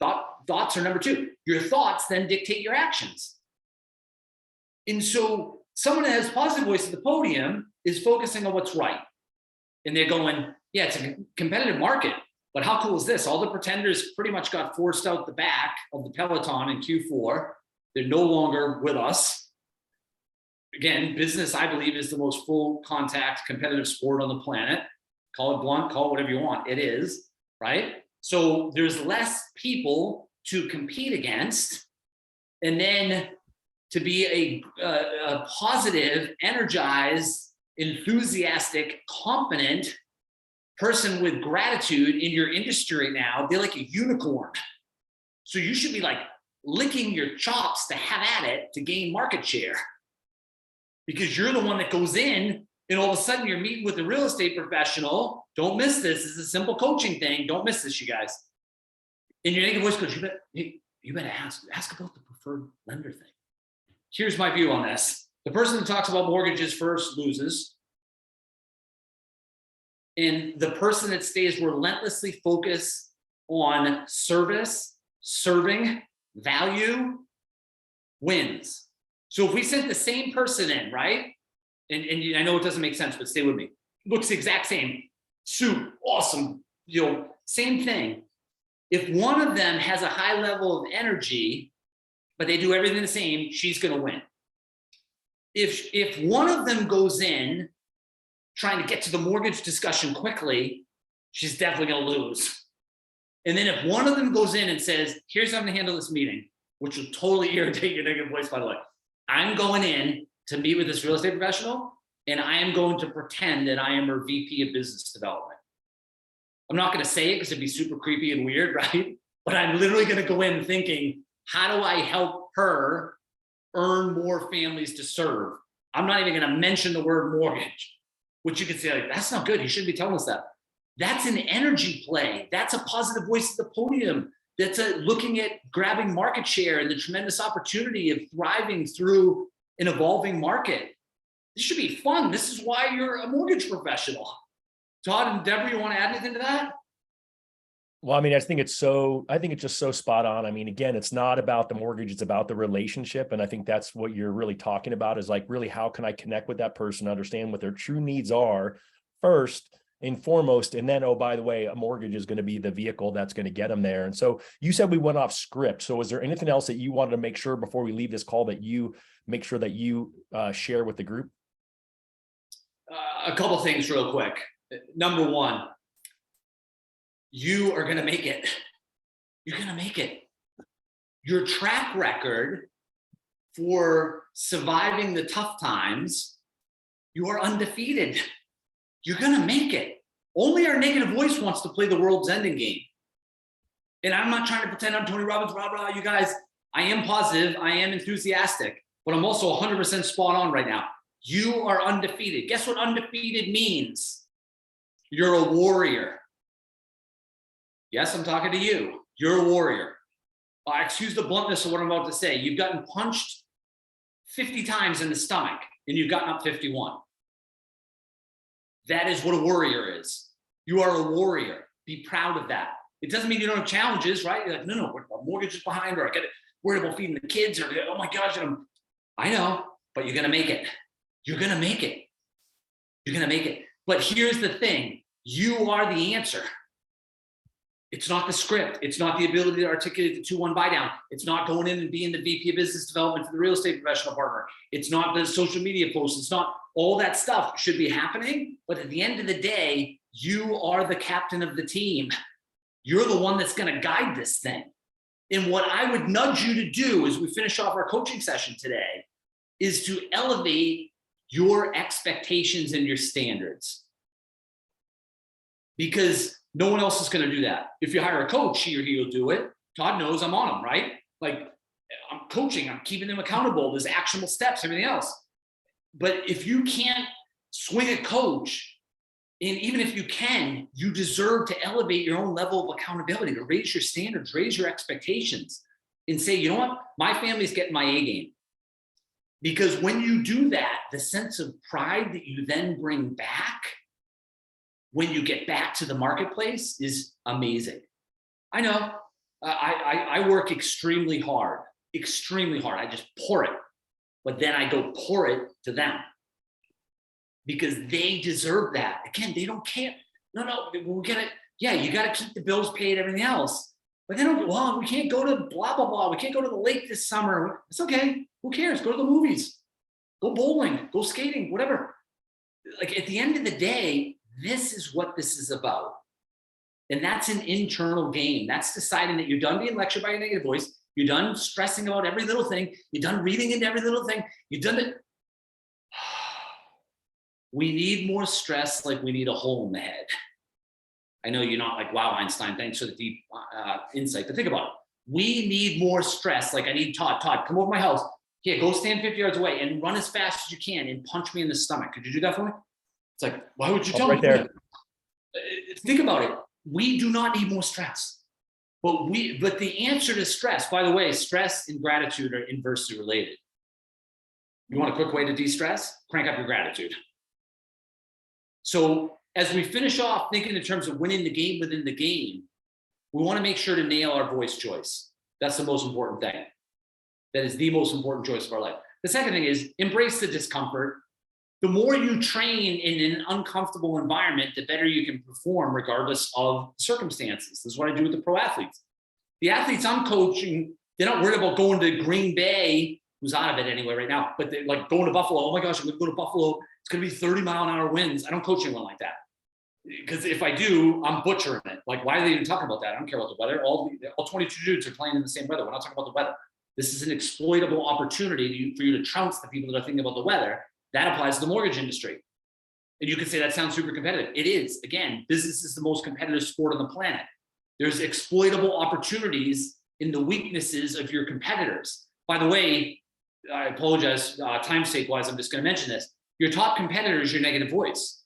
Thoughts are number 2. Your thoughts then dictate your actions. And so someone that has positive voice at the podium is focusing on what's right. And they're going, yeah, it's a competitive market, but how cool is this? All the pretenders pretty much got forced out the back of the peloton in Q4. They're no longer with us. Again, business, I believe, is the most full contact competitive sport on the planet. Call it blunt, call it whatever you want. It is, right? So there's less people to compete against. And then to be a positive, energized, enthusiastic, competent person with gratitude in your industry right now, they're like a unicorn. So you should be like licking your chops to have at it to gain market share, because you're the one that goes in and all of a sudden you're meeting with a real estate professional. Don't miss this. This is a simple coaching thing. Don't miss this, you guys. In your negative voice coach, you better ask about the preferred lender thing. Here's my view on this. The person that talks about mortgages first loses. And the person that stays relentlessly focused on service, serving, value, wins. So if we sent the same person in, right? And I know it doesn't make sense, but stay with me. Looks the exact same. Suit, awesome, same thing. If one of them has a high level of energy, but they do everything the same, she's going to win. If one of them goes in trying to get to the mortgage discussion quickly, she's definitely going to lose. And then if one of them goes in and says, here's how I'm going to handle this meeting, which will totally irritate your negative voice, by the way. I'm going in to meet with this real estate professional, and I am going to pretend that I am her VP of business development. I'm not going to say it because it'd be super creepy and weird, right? But I'm literally going to go in thinking, how do I help her earn more families to serve? I'm not even going to mention the word mortgage, which you could say, like, that's not good. You shouldn't be telling us that. That's an energy play. That's a positive voice at the podium. That's looking at grabbing market share and the tremendous opportunity of thriving through an evolving market. This should be fun. This is why you're a mortgage professional. Todd and Deborah, you want to add anything to that? Well, I mean, I think it's just so spot on. I mean, again, it's not about the mortgage, it's about the relationship. And I think that's what you're really talking about, is like, really, how can I connect with that person, understand what their true needs are first and foremost. And then, oh, by the way, a mortgage is going to be the vehicle that's going to get them there. And so you said we went off script. So is there anything else that you wanted to make sure before we leave this call that you make sure that you share with the group? A couple things real quick. Number one, you are going to make it. You're going to make it. Your track record for surviving the tough times, you are undefeated. You're going to make it. Only our negative voice wants to play the world's ending game. And I'm not trying to pretend I'm Tony Robbins, blah, blah, you guys. I am positive. I am enthusiastic, but I'm also 100% spot on right now. You are undefeated. Guess what undefeated means? You're a warrior. Yes, I'm talking to you. You're a warrior. Excuse the bluntness of what I'm about to say. You've gotten punched 50 times in the stomach and you've gotten up 51. That is what a warrior is. You are a warrior. Be proud of that. It doesn't mean you don't have challenges, right? You're like, no, our mortgage is behind, or I get worried about feeding the kids, or oh my gosh, I know, but you're gonna make it. You're gonna make it. You're gonna make it. But here's the thing: you are the answer. It's not the script. It's not the ability to articulate the 2-1 buy down. It's not going in and being the VP of business development for the real estate professional partner. It's not the social media posts. It's not all that stuff should be happening. But at the end of the day, you are the captain of the team. You're the one that's going to guide this thing. And what I would nudge you to do as we finish off our coaching session today is to elevate your expectations and your standards. Because no one else is going to do that. If you hire a coach, he or he will do it. Todd knows I'm on him, right? Like, I'm coaching, I'm keeping them accountable. There's actionable steps, everything else. But if you can't swing a coach, and even if you can, you deserve to elevate your own level of accountability, to raise your standards, raise your expectations, and say, you know what? My family's getting my A game. Because when you do that, the sense of pride that you then bring back when you get back to the marketplace is amazing. I know I work extremely hard. I just pour it, but then I go pour it to them because they deserve that. Again, they don't care. No, we'll get it. Yeah, you got to keep the bills paid, everything else. But they don't go, well, we can't go to blah, blah, blah. We can't go to the lake this summer. It's okay. Who cares? Go to the movies, go bowling, go skating, whatever. Like, at the end of the day, this is what this is about. And that's an internal game. That's deciding that you're done being lectured by a negative voice. You're done stressing about every little thing. You're done reading into every little thing. You're done it. We need more stress, like we need a hole in the head. I know you're not like, wow, Einstein, thanks for the deep insight. But think about it. We need more stress. Like, I need Todd, come over to my house. Here, go stand 50 yards away and run as fast as you can and punch me in the stomach. Could you do that for me? It's like, why would you tell me there? Think about it. We do not need more stress. But the answer to stress, by the way, stress and gratitude are inversely related. You want a quick way to de-stress? Crank up your gratitude. So as we finish off thinking in terms of winning the game within the game, we want to make sure to nail our voice choice. That's the most important thing. That is the most important choice of our life. The second thing is embrace the discomfort. The more you train in an uncomfortable environment, the better you can perform regardless of circumstances. This is what I do with the pro athletes. The athletes I'm coaching, they're not worried about going to Green Bay, who's out of it anyway right now, but they're like going to Buffalo. Oh my gosh, I'm going to go to Buffalo. It's going to be 30-mile-an-hour winds. I don't coach anyone like that. Because if I do, I'm butchering it. Like, why are they even talking about that? I don't care about the weather. All 22 dudes are playing in the same weather. We're not talking about the weather. This is an exploitable opportunity for you to trounce the people that are thinking about the weather. That applies to the mortgage industry. And you could say that sounds super competitive. It is. Again, business is the most competitive sport on the planet. There's exploitable opportunities in the weaknesses of your competitors. By the way, I apologize, time sake wise, I'm just going to mention this. Your top competitor is your negative voice.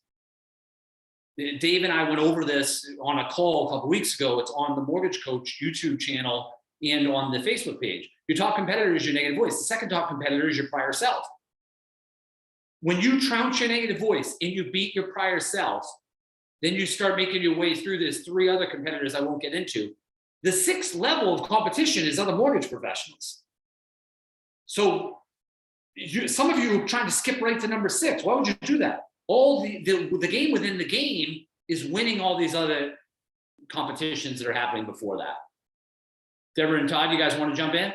Dave and I went over this on a call a couple weeks ago. It's on the Mortgage Coach YouTube channel and on the Facebook page. Your top competitor is your negative voice. The second top competitor is your prior self. When you trounce your negative voice and you beat your prior self, then you start making your way through this 3 other competitors I won't get into. The 6th level of competition is other mortgage professionals. So some of you are trying to skip right to number 6. Why would you do that? All the game within the game is winning all these other competitions that are happening before that. Deborah and Todd, you guys want to jump in?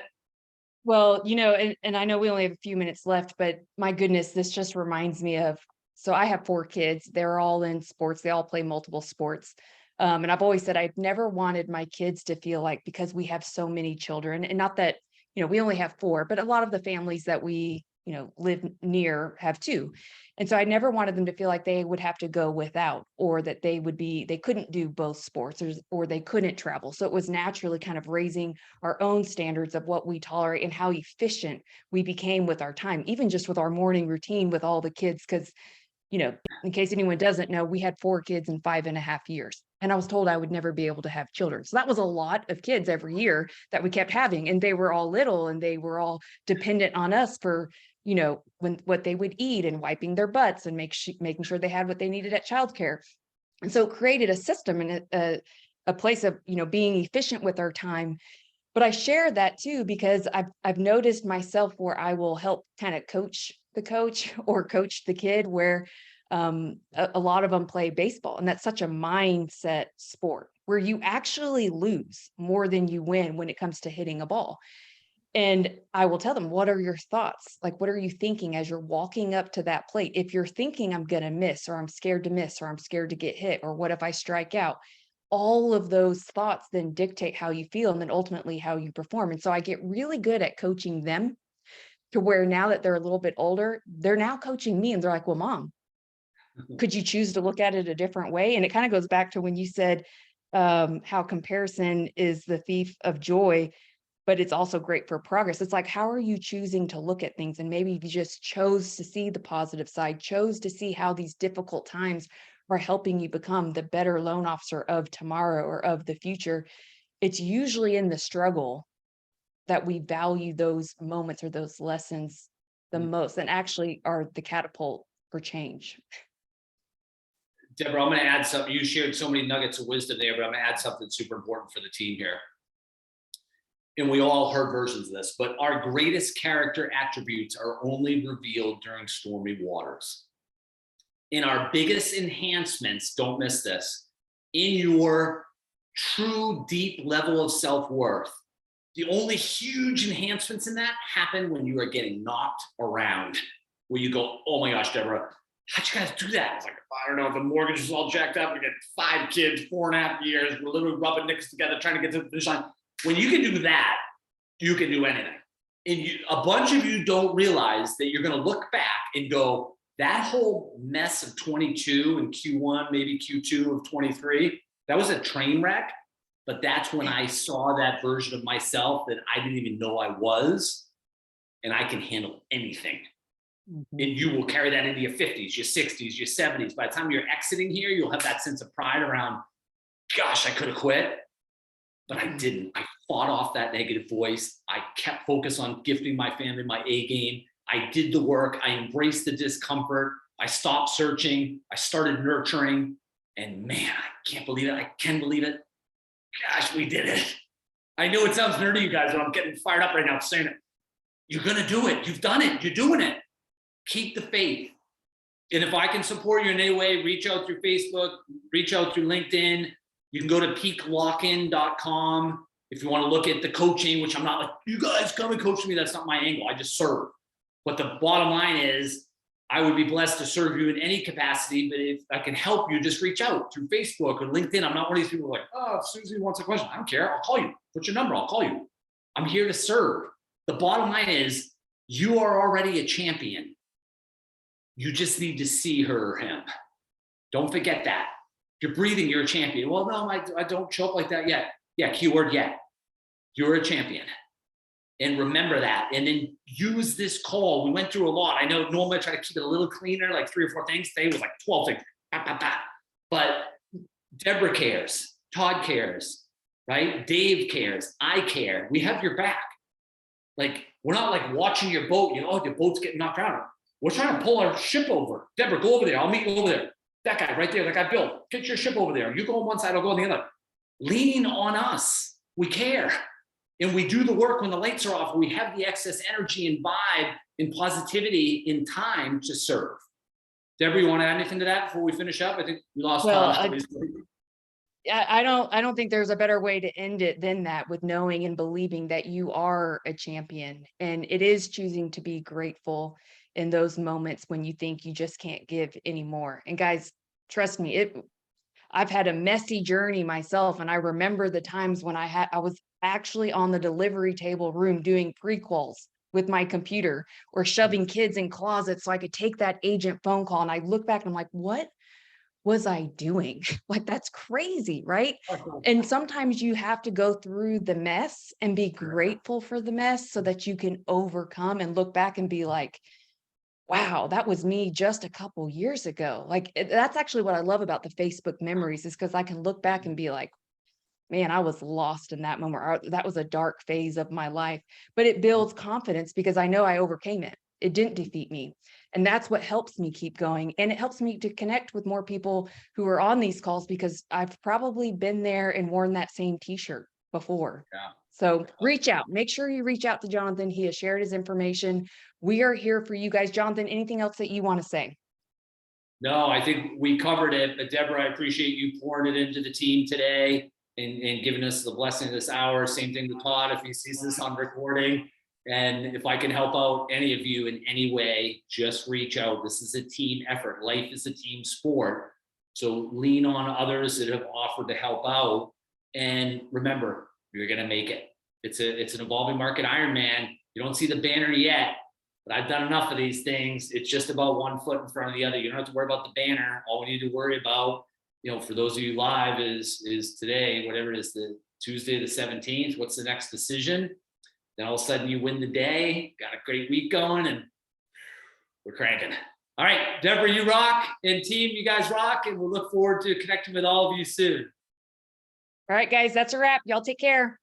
Well, and I know we only have a few minutes left, but my goodness, this just reminds me of, so I have 4 kids. They're all in sports. They all play multiple sports. And I've always said I've never wanted my kids to feel like, because we have so many children, and not that, we only have 4, but a lot of the families that we, live near have 2. And so I never wanted them to feel like they would have to go without, or that they couldn't do both sports, or they couldn't travel. So it was naturally kind of raising our own standards of what we tolerate and how efficient we became with our time, even just with our morning routine with all the kids. Because, in case anyone doesn't know, we had 4 kids in 5.5 years. And I was told I would never be able to have children. So that was a lot of kids every year that we kept having. And they were all little, and they were all dependent on us for, what they would eat, and wiping their butts, and making sure they had what they needed at childcare. And so it created a system and a place of, being efficient with our time. But I share that too, because I've noticed myself where I will help kind of coach the coach or coach the kid, where a lot of them play baseball. And that's such a mindset sport where you actually lose more than you win when it comes to hitting a ball. And I will tell them, what are your thoughts? Like, what are you thinking as you're walking up to that plate? If you're thinking I'm going to miss, or I'm scared to miss, or I'm scared to get hit, or what if I strike out? All of those thoughts then dictate how you feel, and then ultimately how you perform. And so I get really good at coaching them, to where now that they're a little bit older, they're now coaching me, and they're like, well, Mom, could you choose to look at it a different way? And it kind of goes back to when you said how comparison is the thief of joy, but it's also great for progress. It's like, how are you choosing to look at things? And maybe you just chose to see the positive side, chose to see how these difficult times are helping you become the better loan officer of tomorrow or of the future. It's usually in the struggle that we value those moments or those lessons the most, and actually are the catapult for change. Deborah, I'm going to add something. You shared so many nuggets of wisdom there, but I'm going to add something super important for the team here. And we all heard versions of this, but our greatest character attributes are only revealed during stormy waters. In our biggest enhancements, don't miss this, in your true deep level of self-worth, the only huge enhancements in that happen when you are getting knocked around, where you go, oh my gosh, Deborah, how'd you guys do that? I was like, I don't know, the mortgage is all jacked up. We got 5 kids, 4.5 years. We're literally rubbing nicks together, trying to get to the finish line. When you can do that, you can do anything. And a bunch of you don't realize that you're going to look back and go, that whole mess of 22 and Q1, maybe Q2 of 23, that was a train wreck. But that's when I saw that version of myself that I didn't even know I was, and I can handle anything. Mm-hmm. And you will carry that into your 50s, your 60s, your 70s. By the time you're exiting here, you'll have that sense of pride around, gosh, I could have quit, but I didn't. I fought off that negative voice. I kept focused on gifting my family my A game. I did the work. I embraced the discomfort. I stopped searching. I started nurturing. And man, I can't believe it. I can believe it. Gosh, we did it. I know it sounds nerdy, you guys, but I'm getting fired up right now saying it. You're going to do it. You've done it. You're doing it. Keep the faith. And if I can support you in any way, reach out through Facebook, reach out through LinkedIn. You can go to peaklockin.com if you want to look at the coaching, which I'm not like, you guys come and coach me. That's not my angle. I just serve. But the bottom line is, I would be blessed to serve you in any capacity, but if I can help you, just reach out through Facebook or LinkedIn. I'm not one of these people like, oh, if Susie wants a question, I don't care. I'll call you. What's your number? I'll call you. I'm here to serve. The bottom line is, you are already a champion. You just need to see her or him. Don't forget that. If you're breathing, you're a champion. Well, no, I don't show up like that yet. Yeah, keyword yet. You're a champion. And remember that, and then use this call. We went through a lot. I know normally I try to keep it a little cleaner, like 3 or 4 things. Today was like 12 things. Bah, bah, bah. But Deborah cares, Todd cares, right? Dave cares, I care. We have your back. Like, we're not like watching your boat, you know, oh, your boat's getting knocked around. We're trying to pull our ship over. Deborah, go over there. I'll meet you over there. That guy right there, that guy Bill, get your ship over there. You go on one side, I'll go on the other. Lean on us. We care. And we do the work when the lights are off. We have the excess energy and vibe and positivity in time to serve. Deborah, you want to add anything to that before we finish up? I think we lost time. I don't think there's a better way to end it than that, with knowing and believing that you are a champion. And it is choosing to be grateful in those moments when you think you just can't give anymore. And guys, trust me, I've had a messy journey myself. And I remember the times when I was actually on the delivery table room doing prequels with my computer, or shoving kids in closets so I could take that agent phone call. And I look back and I'm like, what was I doing? Like, that's crazy, right? And sometimes you have to go through the mess and be grateful for the mess so that you can overcome and look back and be like, wow, that was me just a couple years ago. Like, that's actually what I love about the Facebook memories, is because I can look back and be like, man, I was lost in that moment. Or that was a dark phase of my life, but it builds confidence because I know I overcame it. It didn't defeat me. And that's what helps me keep going. And it helps me to connect with more people who are on these calls, because I've probably been there and worn that same t-shirt before. Yeah. So reach out, make sure you reach out to Jonathan. He has shared his information. We are here for you guys. Jonathan, anything else that you want to say? No, I think we covered it. But Deborah, I appreciate you pouring it into the team today and giving us the blessing of this hour. Same thing to Todd if he sees this on recording. And if I can help out any of you in any way, just reach out. This is a team effort. Life is a team sport. So lean on others that have offered to help out. And remember, you're going to make it. It's an evolving market Ironman. You don't see the banner yet, but I've done enough of these things. It's just about one foot in front of the other. You don't have to worry about the banner. All we need to worry about, you know, for those of you live is today, whatever it is, the Tuesday, the 17th. What's the next decision? Then all of a sudden you win the day, got a great week going, and we're cranking. All right, Deborah, you rock, and team, you guys rock, and we'll look forward to connecting with all of you soon. All right, guys, that's a wrap. Y'all take care.